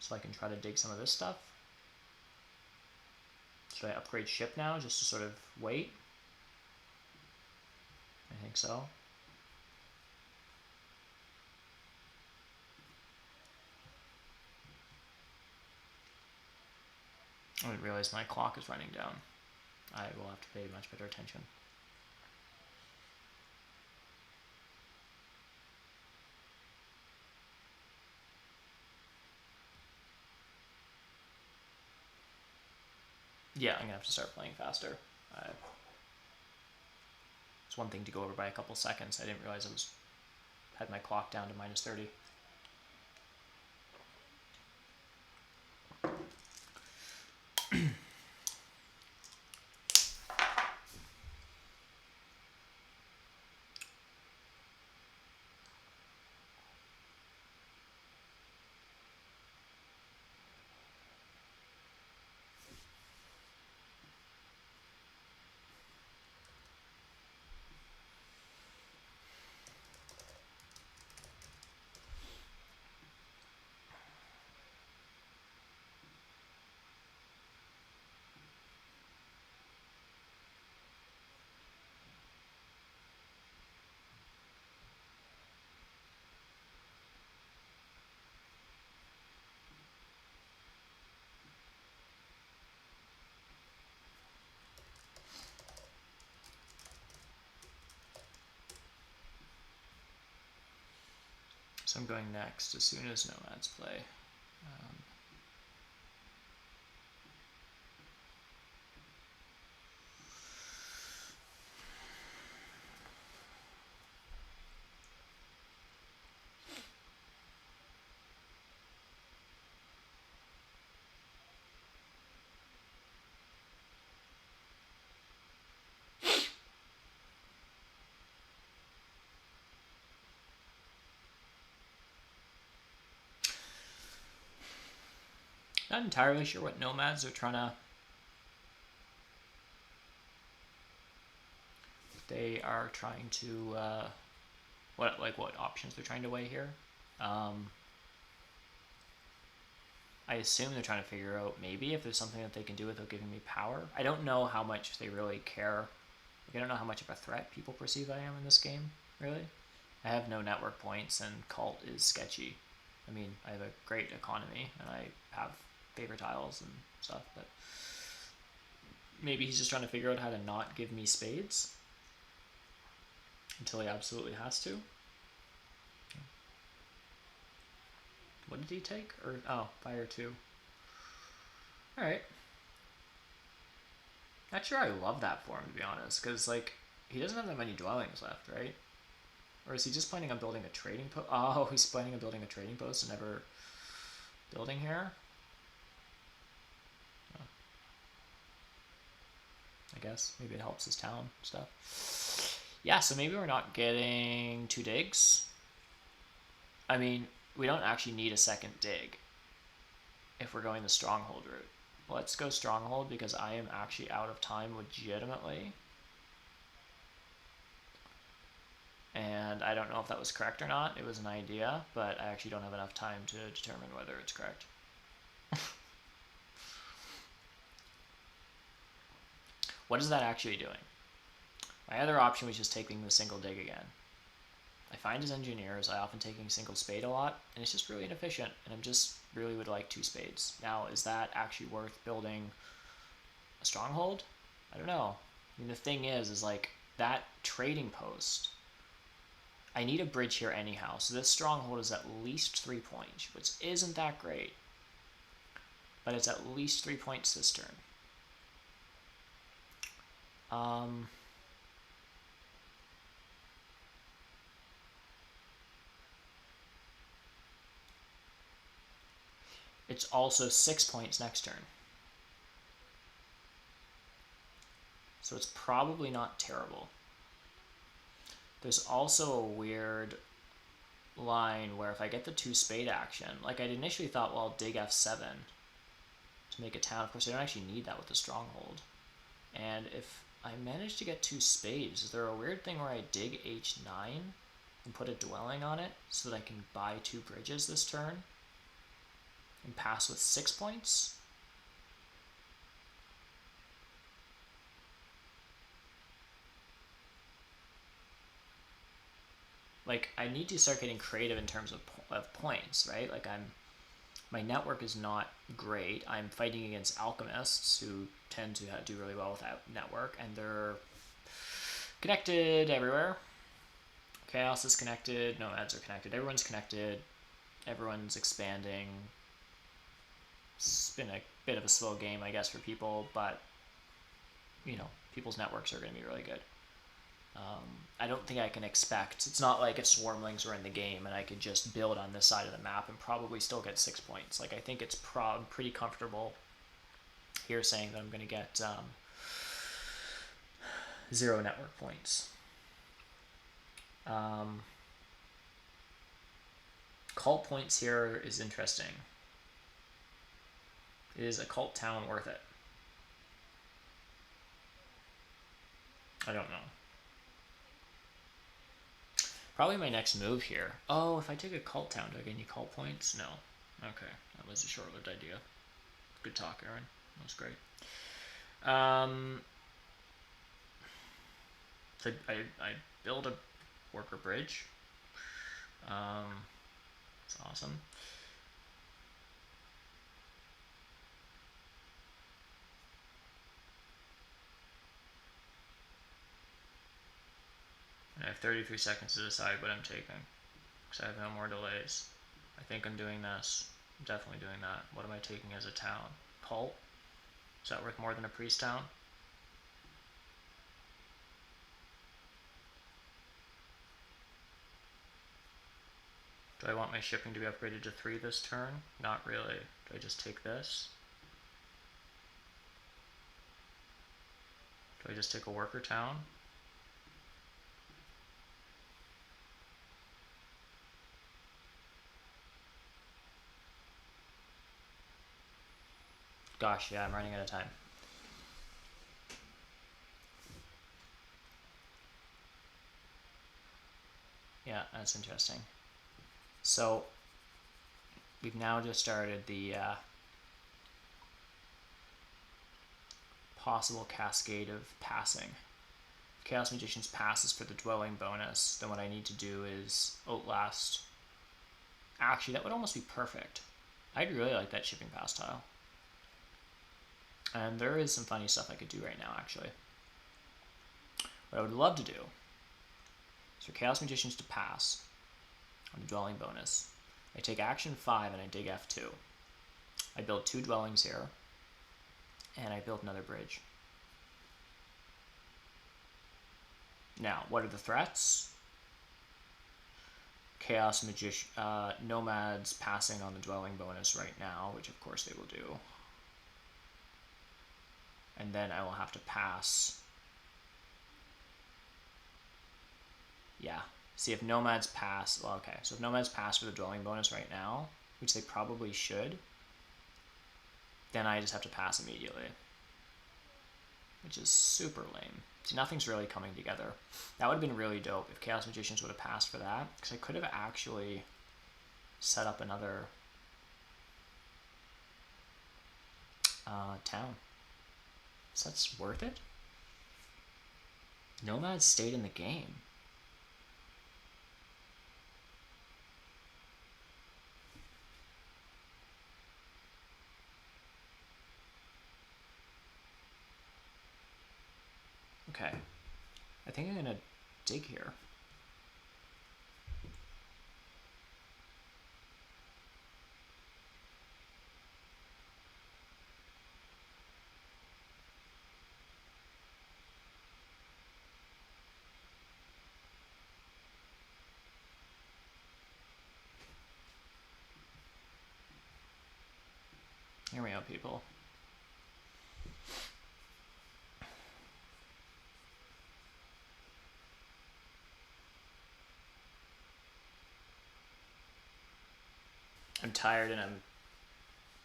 So I can try to dig some of this stuff. Should I upgrade ship now just to sort of wait? I think so. I didn't realize my clock is running down. I will have to pay much better attention. Yeah, I'm going to have to start playing faster. It's one thing to go over by a couple seconds. I didn't realize had my clock down to -30. So I'm going next as soon as Nomads play. Not entirely sure what Nomads are trying to... They are trying to... what options they're trying to weigh here. I assume they're trying to figure out maybe if there's something that they can do without giving me power. I don't know how much they really care. Like, I don't know how much of a threat people perceive I am in this game, really. I have no network points, and cult is sketchy. I mean, I have a great economy, and I have favor tiles and stuff, but maybe he's just trying to figure out how to not give me spades until he absolutely has to. What did he take? Fire 2. Alright. Not sure I love that for him, to be honest, because, like, He doesn't have that many dwellings left, right? Or is he just planning on building a trading post? Oh, he's planning on building a trading post and never building here? Oh. I guess. Maybe it helps his town stuff. Yeah, so maybe we're not getting 2 digs. I mean, we don't actually need a second dig if we're going the stronghold route. Let's go stronghold because I am actually out of time legitimately. And I don't know if that was correct or not. It was an idea, but I actually don't have enough time to determine whether it's correct. What is that actually doing? My other option was just taking the single dig again. I find as engineers, I often taking a single spade a lot, and it's just really inefficient, and I'm just really would like 2 spades. Now, is that actually worth building a stronghold? I don't know. I mean, the thing is like, that trading post, I need a bridge here anyhow, so this stronghold is at least 3 points, which isn't that great. But it's at least 3 points this turn. It's also 6 points next turn. So it's probably not terrible. There's also a weird line where if I get the 2 spade action, like I'd initially thought, well, I'll dig f7 to make a town. Of course, I don't actually need that with the stronghold. And if I manage to get 2 spades, is there a weird thing where I dig h9 and put a dwelling on it so that I can buy 2 bridges this turn and pass with 6 points? Like, I need to start getting creative in terms of points, right? Like, my network is not great. I'm fighting against alchemists who tend to do really well without network, and they're connected everywhere. Chaos is connected, nomads are connected, everyone's connected, everyone's expanding. It's been a bit of a slow game, I guess, for people, but, you know, people's networks are going to be really good. I don't think I can expect, it's not like if swarmlings were in the game and I could just build on this side of the map and probably still get 6 points. Like, I think it's pretty comfortable here saying that I'm going to get 0 network points. Cult points here is interesting. Is a cult town worth it? I don't know. Probably my next move here. Oh, if I take a cult town, do I get any cult points? No. Okay, that was a short-lived idea. Good talk, Aaron. That was great. So I build a worker bridge. It's awesome. And I have 33 seconds to decide what I'm taking, because I have no more delays. I think I'm doing this. I'm definitely doing that. What am I taking as a town? Cult? Is that worth more than a priest town? Do I want my shipping to be upgraded to 3 this turn? Not really. Do I just take this? Do I just take a worker town? Gosh, yeah, I'm running out of time. Yeah, that's interesting. So, we've now just started the possible cascade of passing. If Chaos Magician's passes for the dwelling bonus, then what I need to do is outlast. Actually, that would almost be perfect. I'd really like that shipping pass tile. And there is some funny stuff I could do right now, actually. What I would love to do is for Chaos Magicians to pass on the dwelling bonus. I take action 5 and I dig F2. I build 2 dwellings here, and I build another bridge. Now, what are the threats? Chaos Magician, Nomads passing on the dwelling bonus right now, which of course they will do. And then I will have to pass. Yeah. See if Nomads pass. Well, okay. So if Nomads pass for the dwelling bonus right now, which they probably should, then I just have to pass immediately, which is super lame. See, nothing's really coming together. That would have been really dope if Chaos Magicians would have passed for that, because I could have actually set up another town. So that's worth it? Nomads stayed in the game. Okay. I think I'm gonna dig here. Here we go, people. I'm tired and I'm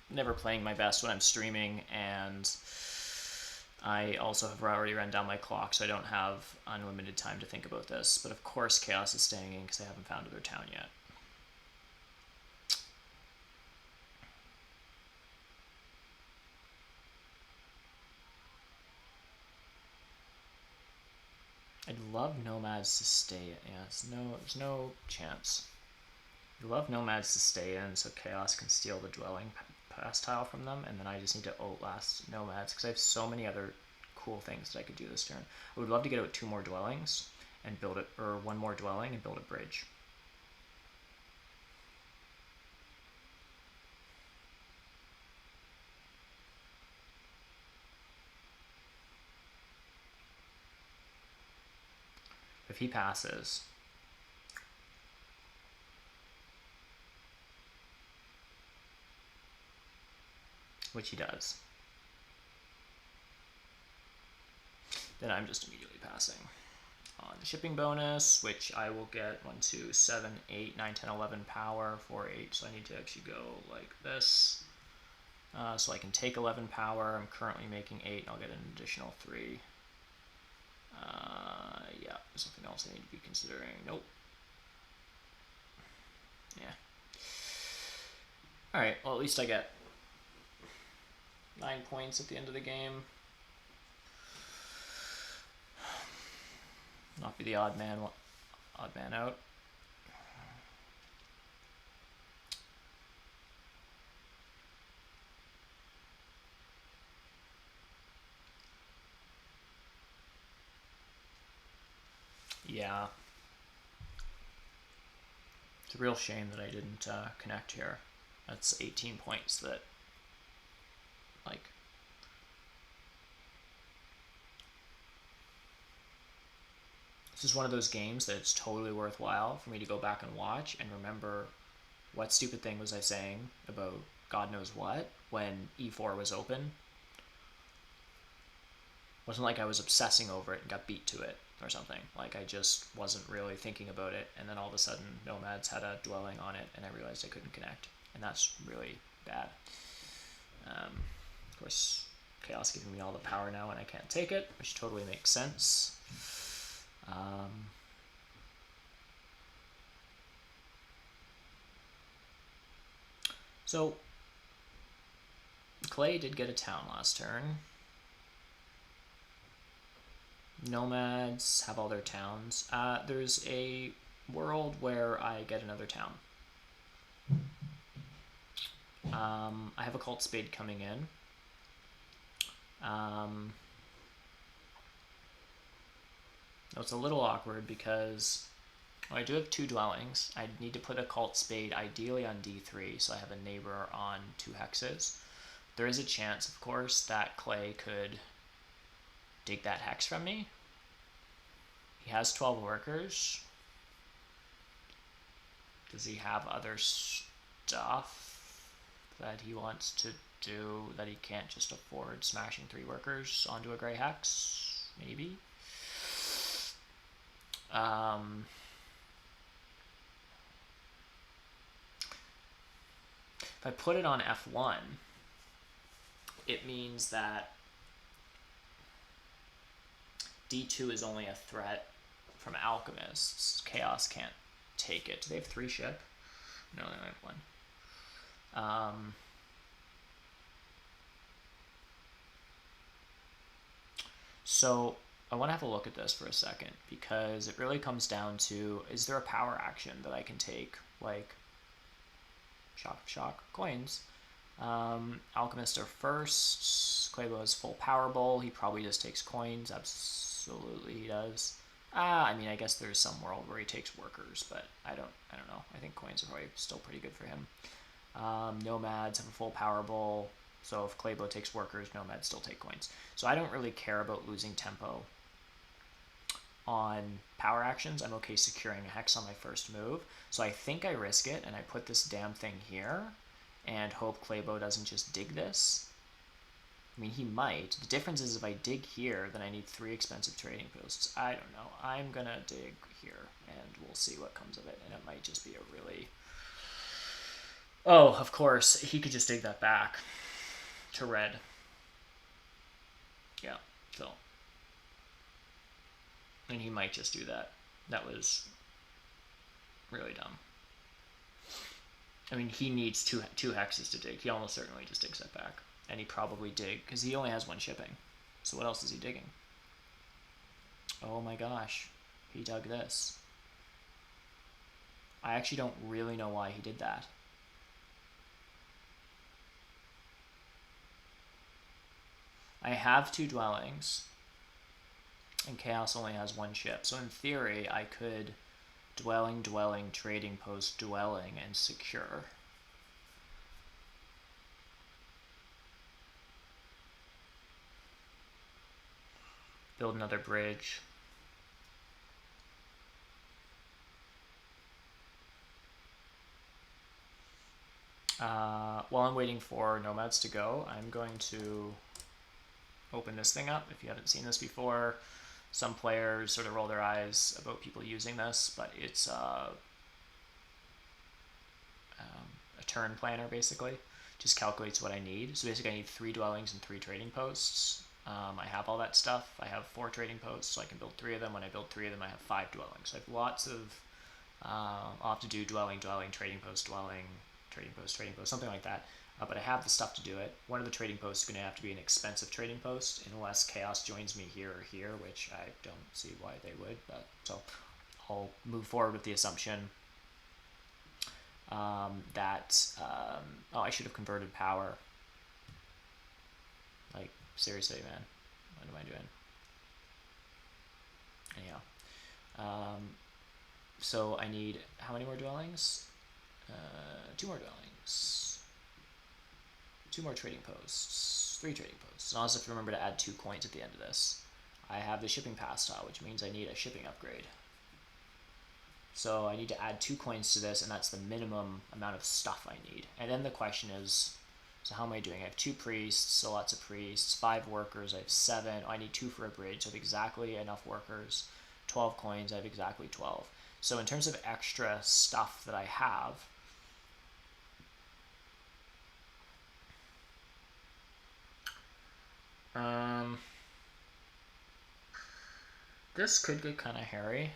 never playing my best when I'm streaming, and I also have already run down my clock, so I don't have unlimited time to think about this. But of course Chaos is staying in because they haven't found their town yet. I'd love Nomads to stay in. Yeah, there's no chance. I'd love Nomads to stay in so Chaos can steal the dwelling pass tile from them, and then I just need to outlast Nomads because I have so many other cool things that I could do this turn. I would love to get out 2 more dwellings and build it, or 1 more dwelling and build a bridge. If he passes, which he does, then I'm just immediately passing. On the shipping bonus, which I will get 1, 2, 7, 8, 9, 10, 11 power for 8, so I need to actually go like this. So I can take 11 power. I'm currently making 8, and I'll get an additional 3. Yeah, there's something else I need to be considering. Nope. Yeah. Alright, well at least I get 9 points at the end of the game. Not be the odd man out. Yeah. It's a real shame that I didn't connect here. That's 18 points that, like, this is one of those games that it's totally worthwhile for me to go back and watch and remember what stupid thing was I saying about God knows what when E4 was open. It wasn't like I was obsessing over it and got beat to it or something. Like, I just wasn't really thinking about it, and then all of a sudden Nomads had a dwelling on it and I realized I couldn't connect, and that's really bad. Of course, Chaos giving me all the power now and I can't take it, which totally makes sense. So Clay did get a town last turn. Nomads have all their towns. There's a world where I get another town. I have a Cult Spade coming in. It's a little awkward because I do have 2 dwellings. I need to put a Cult Spade ideally on D3, so I have a neighbor on 2 hexes. There is a chance, of course, that Clay could dig that hex from me. He has 12 workers. Does he have other stuff that he wants to do that he can't just afford smashing 3 workers onto a gray hex? Maybe. If I put it on F1, it means that D2 is only a threat from alchemists. Chaos can't take it. Do they have 3 ship? No, they only have 1. So I want to have a look at this for a second, because it really comes down to, is there a power action that I can take, like shock, coins. Alchemist are first. Quavo has full power bowl. He probably just takes coins. Absolutely he does. I mean, I guess there's some world where he takes workers, but I don't know. I think coins are probably still pretty good for him. Nomads have a full power bowl, so if Clabo takes workers, Nomads still take coins. So I don't really care about losing tempo on power actions. I'm okay securing a hex on my first move. So I think I risk it, and I put this damn thing here, and hope Clabo doesn't just dig this. I mean, he might. The difference is if I dig here, then I need 3 expensive trading posts. I don't know. I'm going to dig here, and we'll see what comes of it. And it might just be a really... Oh, of course. He could just dig that back to red. Yeah, so... And he might just do that. That was really dumb. I mean, he needs two hexes to dig. He almost certainly just digs that back. And he probably dig, because he only has 1 shipping. So what else is he digging? Oh my gosh. He dug this. I actually don't really know why he did that. I have 2 dwellings. And Chaos only has 1 ship. So in theory, I could dwelling, trading post, dwelling, and secure. Build another bridge. While I'm waiting for Nomads to go, I'm going to open this thing up. If you haven't seen this before, some players sort of roll their eyes about people using this, but it's a turn planner, basically. Just calculates what I need. So basically I need 3 dwellings and 3 trading posts. I have all that stuff. I have 4 trading posts, so I can build 3 of them. When I build 3 of them, I have 5 dwellings. So I have lots of... I'll have to do dwelling, trading post, something like that. But I have the stuff to do it. One of the trading posts is going to have to be an expensive trading post, unless Chaos joins me here or here, which I don't see why they would. But so I'll move forward with the assumption that... oh, I should have converted power. Like, seriously, man. What am I doing? Anyhow. So I need... How many more dwellings? 2 more dwellings. 2 more trading posts. 3 trading posts. And I also have to remember to add 2 coins at the end of this. I have the shipping pass tile, which means I need a shipping upgrade. So I need to add 2 coins to this, and that's the minimum amount of stuff I need. And then the question is, so how am I doing? I have 2 priests, so lots of priests, 5 workers, I have 7. Oh, I need 2 for a bridge, so I have exactly enough workers. 12 coins, I have exactly 12. So in terms of extra stuff that I have, this could get kind of hairy.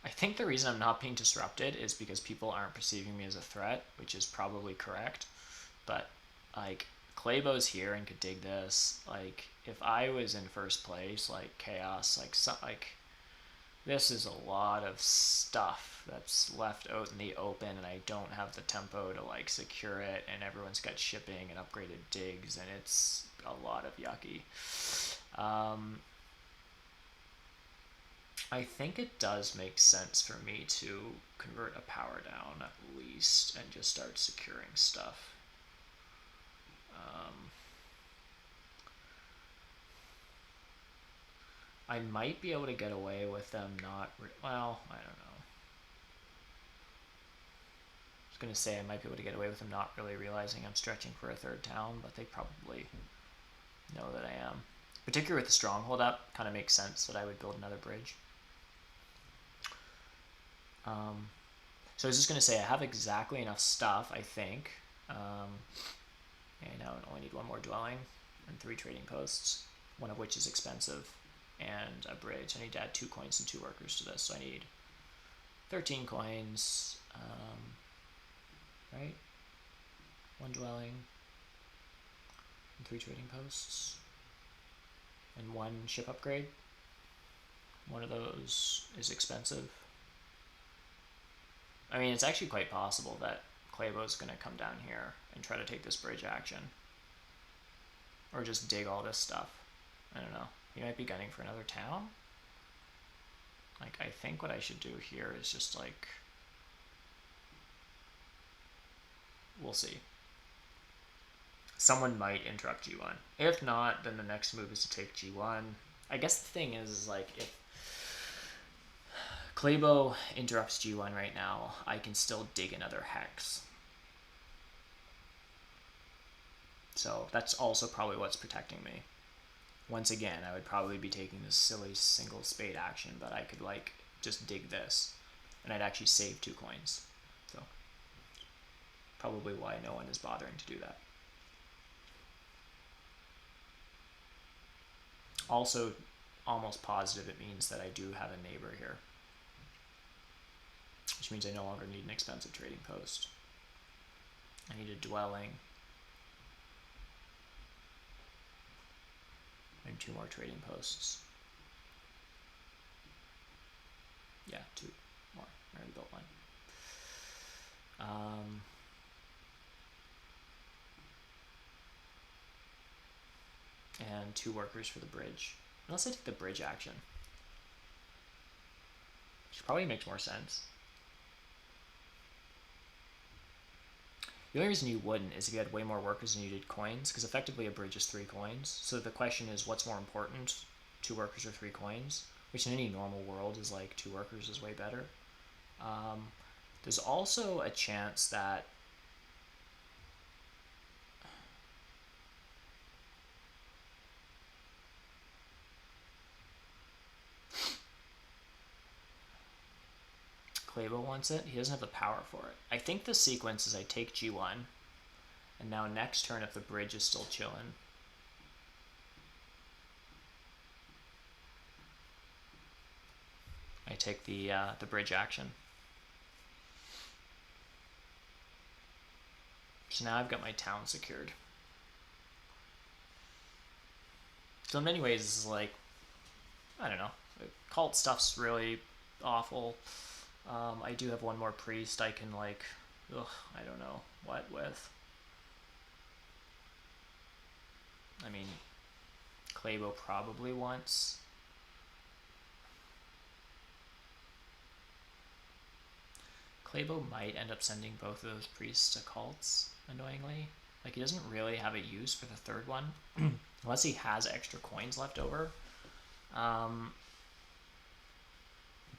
I think the reason I'm not being disrupted is because people aren't perceiving me as a threat, which is probably correct. But, like, Clabo's here and could dig this. Like, if I was in first place, like, Chaos, like, this is a lot of stuff that's left out in the open, and I don't have the tempo to, like, secure it, and everyone's got shipping and upgraded digs, and it's a lot of yucky. I think it does make sense for me to convert a power down at least and just start securing stuff. I might be able to get away with them not... well, I don't know. I was going to say I might be able to get away with them not really realizing I'm stretching for a third town, but they probably know that I am. Particularly with the stronghold up, kind of makes sense that I would build another bridge. So I was just going to say I have exactly enough stuff, I think. And now I only need one more dwelling and 3 trading posts, one of which is expensive, and a bridge. I need to add 2 coins and 2 workers to this, so I need 13 coins, right? 1 dwelling and 3 trading posts, and 1 ship upgrade. One of those is expensive. I mean, it's actually quite possible that Claybo's going to come down here and try to take this bridge action. Or just dig all this stuff. I don't know. He might be gunning for another town? Like, I think what I should do here is just, like... we'll see. Someone might interrupt G1. If not, then the next move is to take G1. I guess the thing is like, if Claybo interrupts G1 right now, I can still dig another hex. So that's also probably what's protecting me. Once again, I would probably be taking this silly single spade action, but I could like just dig this, and I'd actually save 2 coins. So probably why no one is bothering to do that. Also, almost positive it means that I do have a neighbor here, which means I no longer need an expensive trading post. I need a dwelling and 2 more trading posts. Yeah, 2 more. I already built 1. And 2 workers for the bridge. Unless I take the bridge action, which probably makes more sense. The only reason you wouldn't is if you had way more workers than you did coins, because effectively a bridge is 3 coins. So the question is, what's more important, 2 workers or 3 coins? Which in any normal world is like 2 workers is way better. There's also a chance that Claybo wants it. He doesn't have the power for it. I think the sequence is I take G1, and now next turn if the bridge is still chilling, I take the bridge action. So now I've got my town secured. So in many ways this is like, I don't know, the cult stuff's really awful. I do have 1 more priest I can like, I don't know what with. I mean, Claybo probably wants. Claybo might end up sending both of those priests to cults, annoyingly. Like, he doesn't really have a use for the 3rd one, unless he has extra coins left over.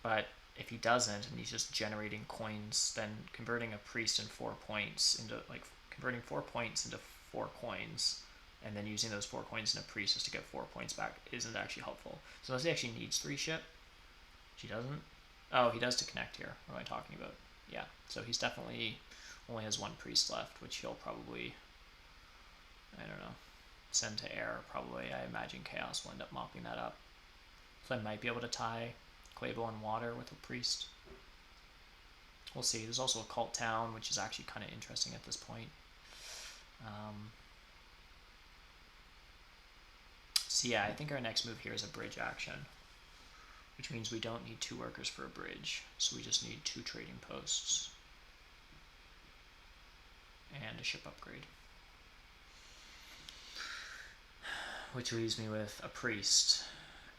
But if he doesn't, and he's just generating coins, then converting a priest in 4 points into, like, converting 4 points into 4 coins, and then using those 4 coins in a priest just to get 4 points back isn't actually helpful. So unless he actually needs 3 ship, which he doesn't. Oh, he does to connect here. What am I talking about? Yeah, so he's definitely only has 1 priest left, which he'll probably, I don't know, send to air. Probably, I imagine Chaos will end up mopping that up. So I might be able to tie Claybo on water with a priest. We'll see. There's also a cult town, which is actually kind of interesting at this point. So yeah, I think our next move here is a bridge action, which means we don't need 2 workers for a bridge, so we just need 2 trading posts and a ship upgrade, which leaves me with a priest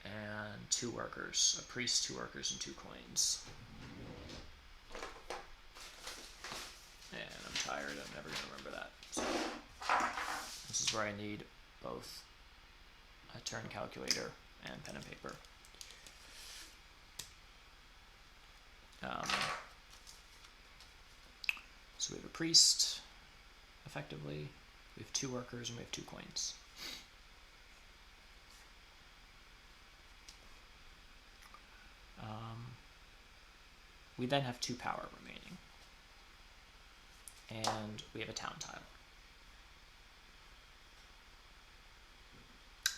and 2 workers. A priest, 2 workers, and 2 coins. And I'm tired. I'm never going to remember that. So this is where I need both a turn calculator and pen and paper. So we have a priest, effectively. We have 2 workers and we have 2 coins. We then have 2 power remaining. And we have a town tile,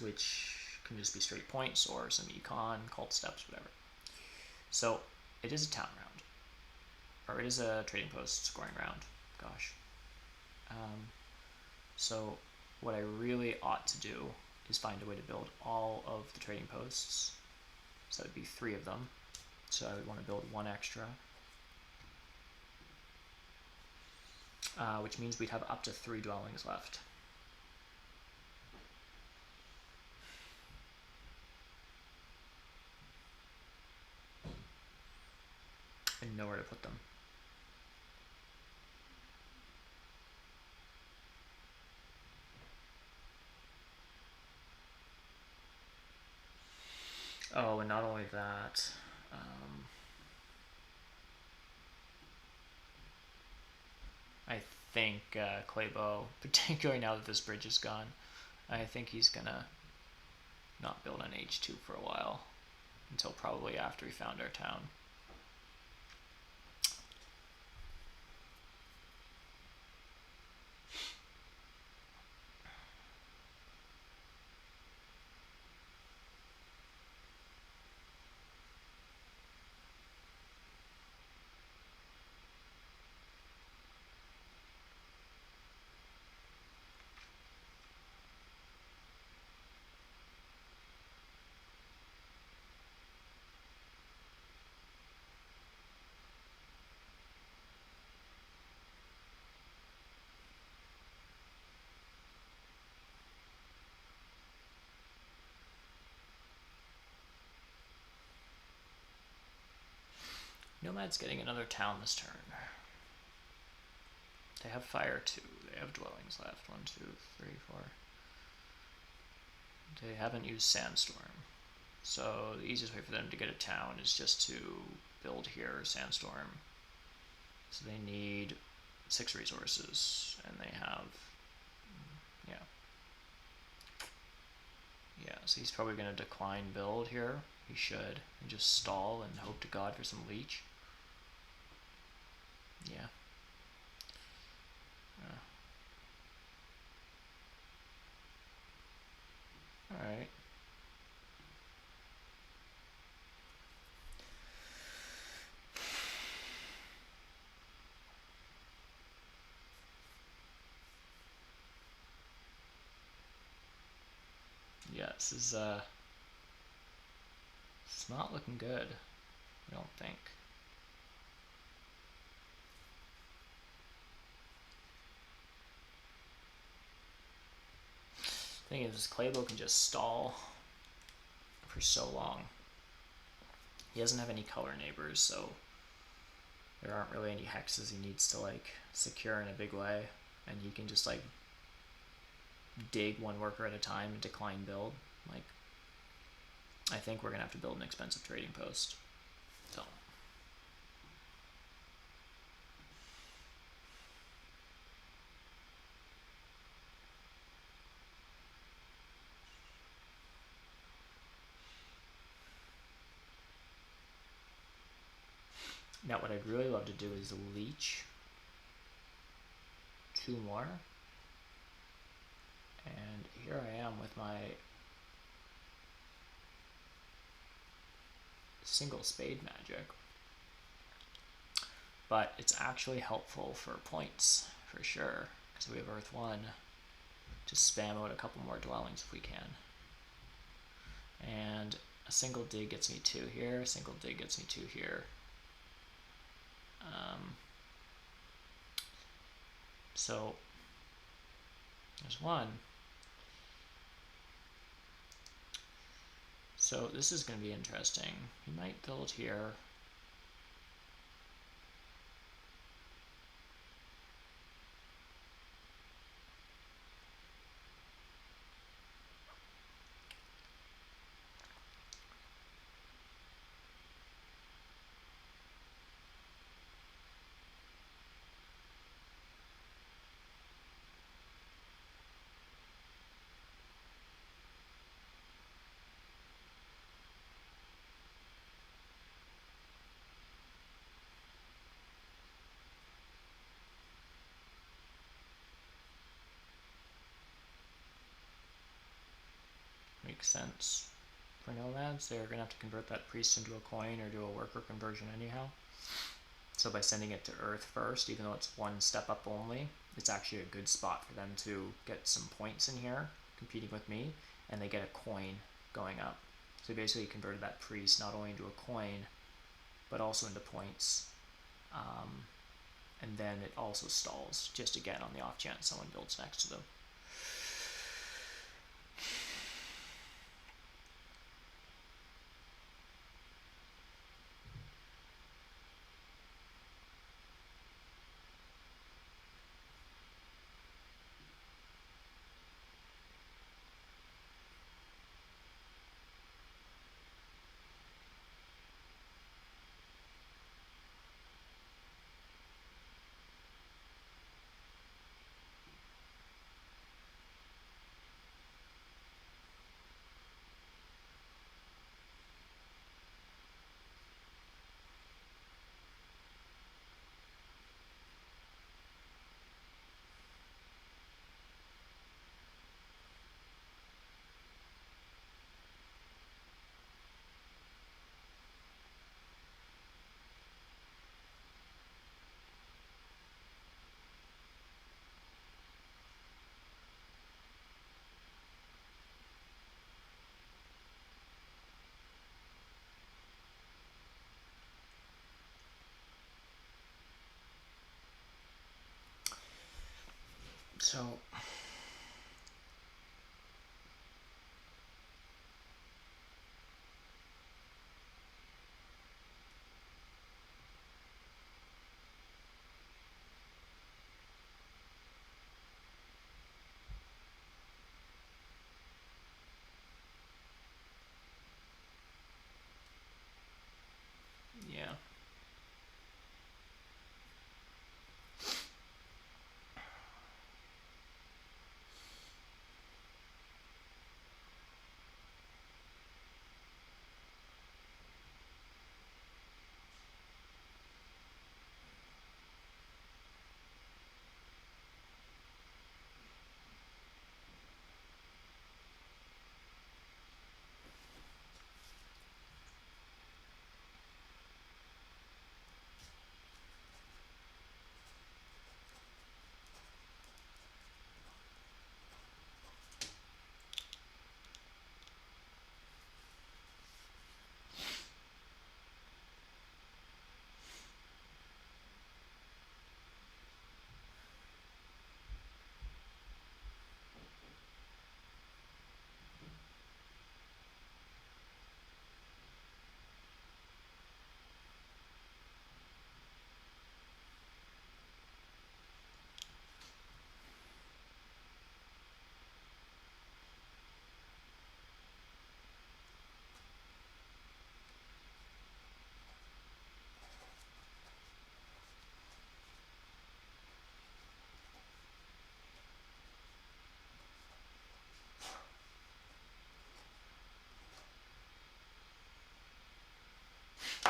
which can just be straight points or some econ, cult steps, whatever. So it is a town round, or it is a trading post scoring round. Gosh. So what I really ought to do is find a way to build all of the trading posts. So that would be 3 of them. So I would want to build 1 extra, which means we'd have up to 3 dwellings left. And nowhere to put them. Oh, and not only that, I think Claybo, particularly now that this bridge is gone, I think he's gonna not build an H2 for a while, until probably after we found our town. Nomad's getting another town this turn. They have fire 2. They have dwellings left. 1, 2, 3, 4. They haven't used sandstorm. So the easiest way for them to get a town is just to build here sandstorm. So they need 6 resources, and they have, yeah, so he's probably going to decline build here. He should, and just stall and hope to God for some leech. Yeah. Alright. Yeah, this is, it's not looking good, I don't think. Thing is, Claybo can just stall for so long. He doesn't have any color neighbors, so there aren't really any hexes he needs to like secure in a big way, and he can just like dig 1 worker at a time and decline build. Like, I think we're gonna have to build an expensive trading post. So now what I'd really love to do is leech 2 more. And here I am with my single spade magic. But it's actually helpful for points, for sure, because we have Earth 1 to spam out a couple more dwellings if we can. And a single dig gets me 2 here, a single dig gets me 2 here. So there's 1. So this is going to be interesting. He might build here. makes sense for nomads. They're going to have to convert that priest into a coin or do a worker conversion anyhow. So by sending it to Earth first, even though it's one step up only, it's actually a good spot for them to get some points in here, competing with me, and they get a coin going up. So basically converted that priest not only into a coin, but also into points. And then it also stalls, just again on the off chance someone builds next to them. So yeah.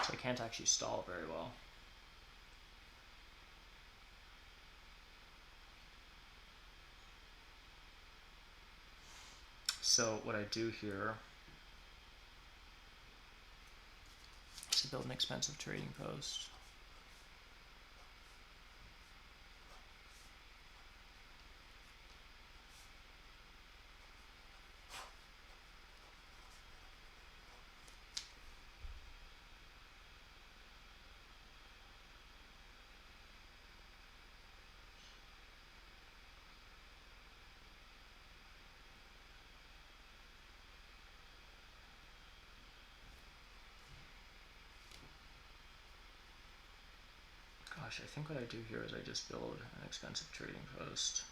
So I can't actually stall very well. So what I do here is to build an expensive trading post. Gosh, I think what I do here is I just build an expensive trading post.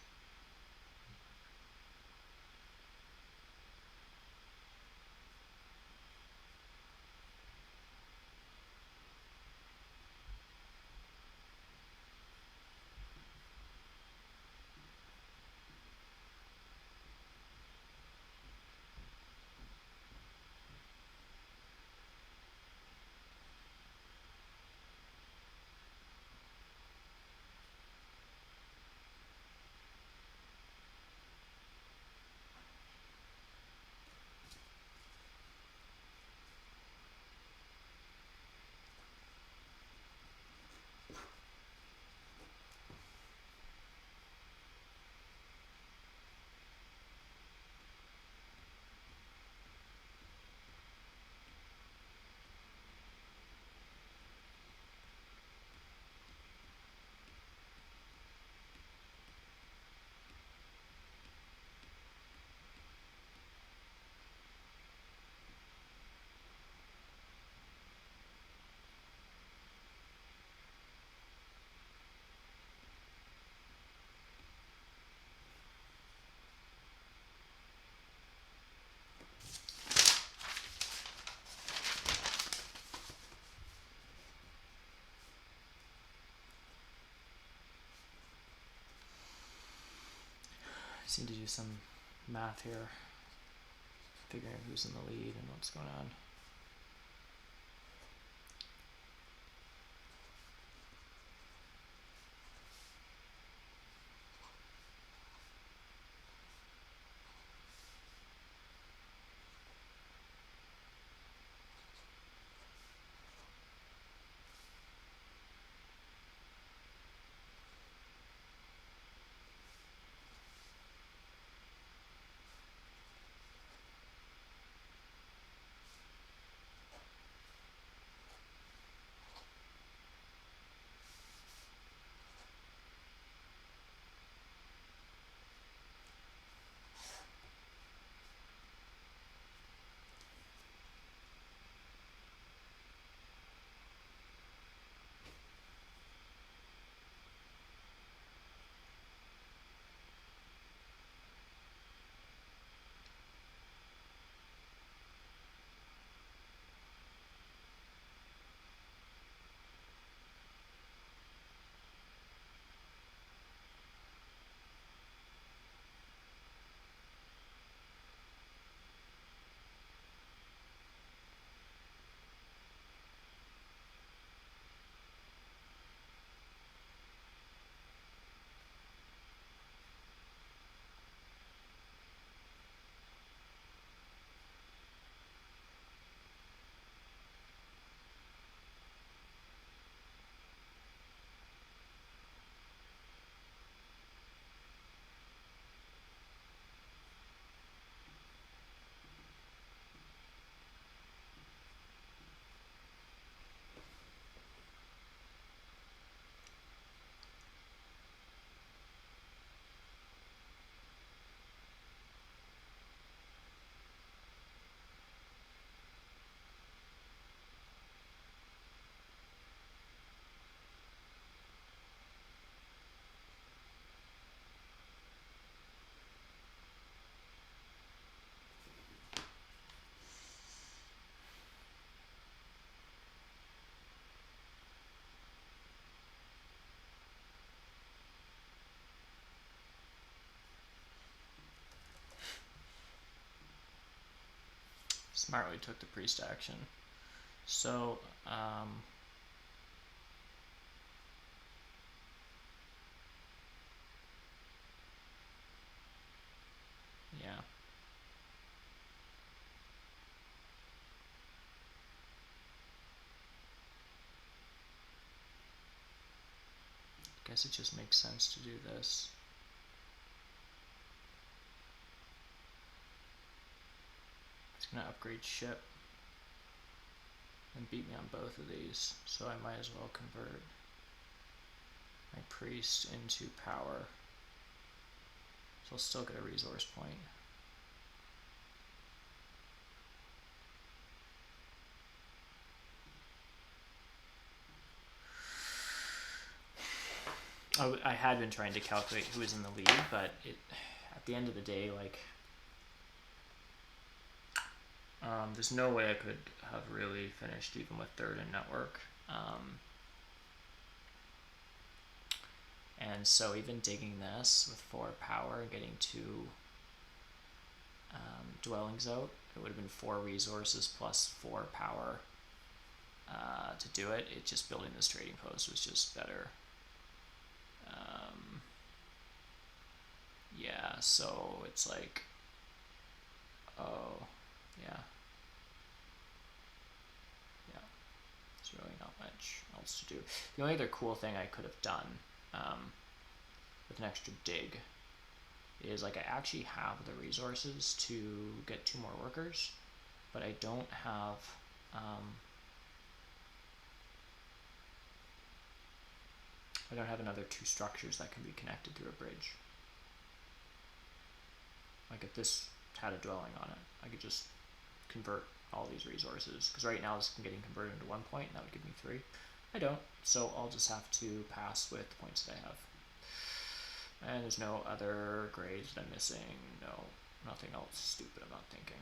Just need to do some math here, figuring out who's in the lead and what's going on. Smartly took the priest action. So, yeah. Guess it just makes sense to do this. It's gonna upgrade ship and beat me on both of these, so I might as well convert my priest into power. So I'll still get a resource point. I had been trying to calculate who was in the lead, but at the end of the day, like, there's no way I could have really finished even with third in network. And so even digging this with 4 power and getting 2 dwellings out, it would have been 4 resources plus 4 power to do it. It just building this trading post was just better. Yeah, so it's like, oh, yeah. Yeah, there's really not much else to do. The only other cool thing I could have done with an extra dig is, like, I actually have the resources to get 2 more workers, but I don't have another 2 structures that can be connected through a bridge. Like, if this had a dwelling on it, I could just convert all these resources, because right now this is getting converted into 1 point, and that would give me 3. I don't, so I'll just have to pass with the points that I have. And there's no other grades that I'm missing. No, nothing else stupid about thinking.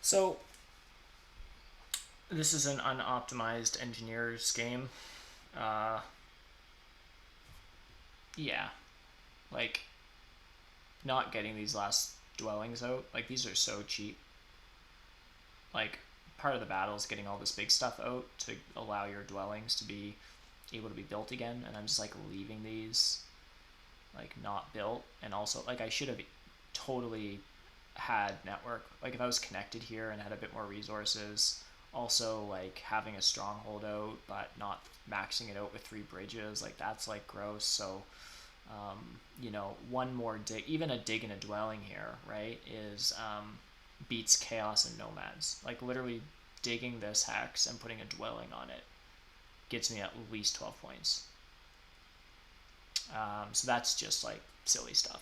So this is an unoptimized engineer's game. Yeah, like not getting these last dwellings out. Like these are so cheap. Like part of the battle is getting all this big stuff out to allow your dwellings to be able to be built again, and I'm just like leaving these like not built. And also like I should have totally had network, like if I was connected here and had a bit more resources, also like having a stronghold out but not maxing it out with 3 bridges, like that's like gross. So you know, one more dig, even a dig in a dwelling here, right, is beats chaos and nomads. Like literally digging this hex and putting a dwelling on it gets me at least 12 points. So that's just like silly stuff.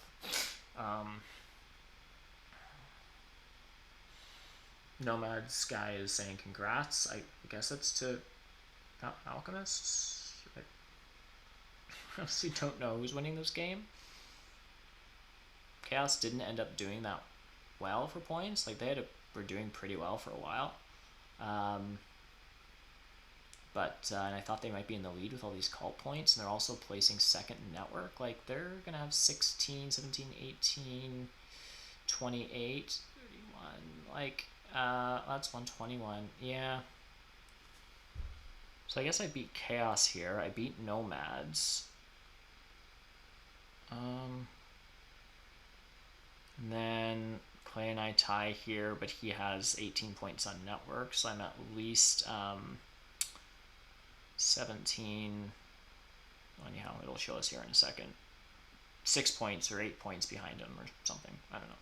Nomads guy is saying congrats. I guess it's to alchemists. I honestly don't know who's winning this game. Chaos didn't end up doing that well for points. Like were doing pretty well for a while. But and I thought they might be in the lead with all these cult points, and they're also placing second in network. Like they're gonna have 16, 17, 18, 28, 31. Like that's 121. Yeah. So I guess I beat Chaos here. I beat Nomads. And then Clay and I tie here, but he has 18 points on network, so I'm at least 17. Anyhow, it'll show us here in a second. 6 points or 8 points behind him or something. I don't know.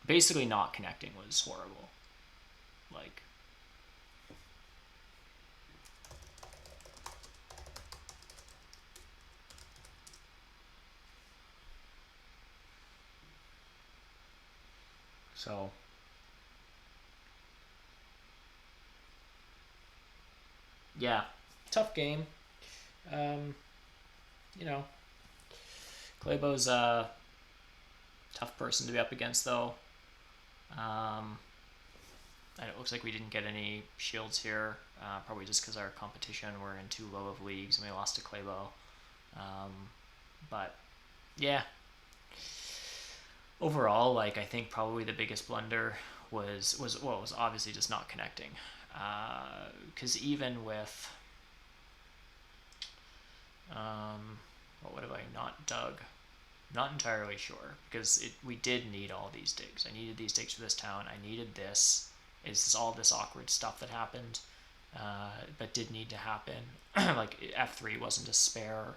Basically, not connecting was horrible. Like, so yeah, tough game. You know, Claybo's a tough person to be up against, though. And it looks like we didn't get any shields here, probably just because our competition were in too low of leagues and we lost to Claybo. But yeah, overall, like I think probably the biggest blunder was obviously just not connecting, because even with what have I not dug? Not entirely sure, because we did need all these digs. I needed these digs for this town. I needed this. It's all this awkward stuff that happened, but did need to happen. Like F3 wasn't a spare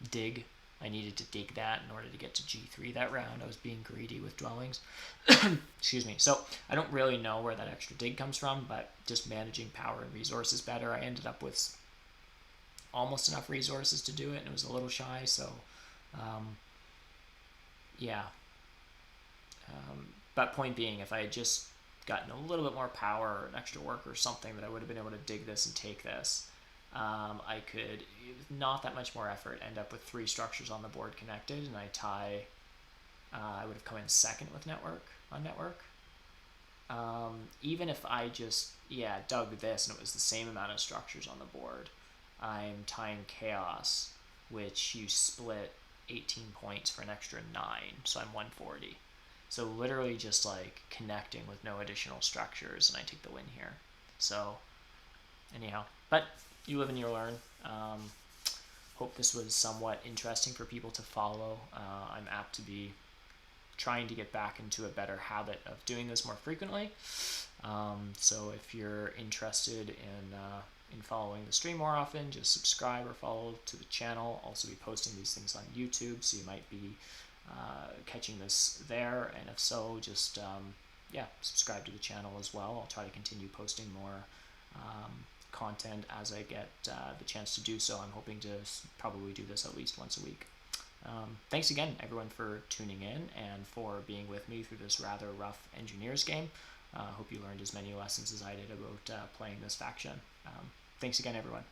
dig. I needed to dig that in order to get to G3 that round. I was being greedy with dwellings. Excuse me. So I don't really know where that extra dig comes from, but just managing power and resources better, I ended up with almost enough resources to do it, and it was a little shy. So yeah. But point being, if I had just gotten a little bit more power or an extra work or something, that I would have been able to dig this and take this. I could, not that much more effort, end up with 3 structures on the board connected, and I tie. I would have come in second with network. Even if I just dug this and it was the same amount of structures on the board, I'm tying chaos, which you split 18 points for an extra 9, so I'm 140. So literally just like connecting with no additional structures, and I take the win here. So anyhow, but you live and you learn. Hope this was somewhat interesting for people to follow. I'm apt to be trying to get back into a better habit of doing this more frequently. So if you're interested in following the stream more often, just subscribe or follow to the channel. Also be posting these things on YouTube, so you might be catching this there, and if so, just subscribe to the channel as well. I'll try to continue posting more content as I get the chance to do so. I'm hoping to probably do this at least once a week. Thanks again, everyone, for tuning in and for being with me through this rather rough Engineers game. Hope you learned as many lessons as I did about playing this faction. Thanks again, everyone.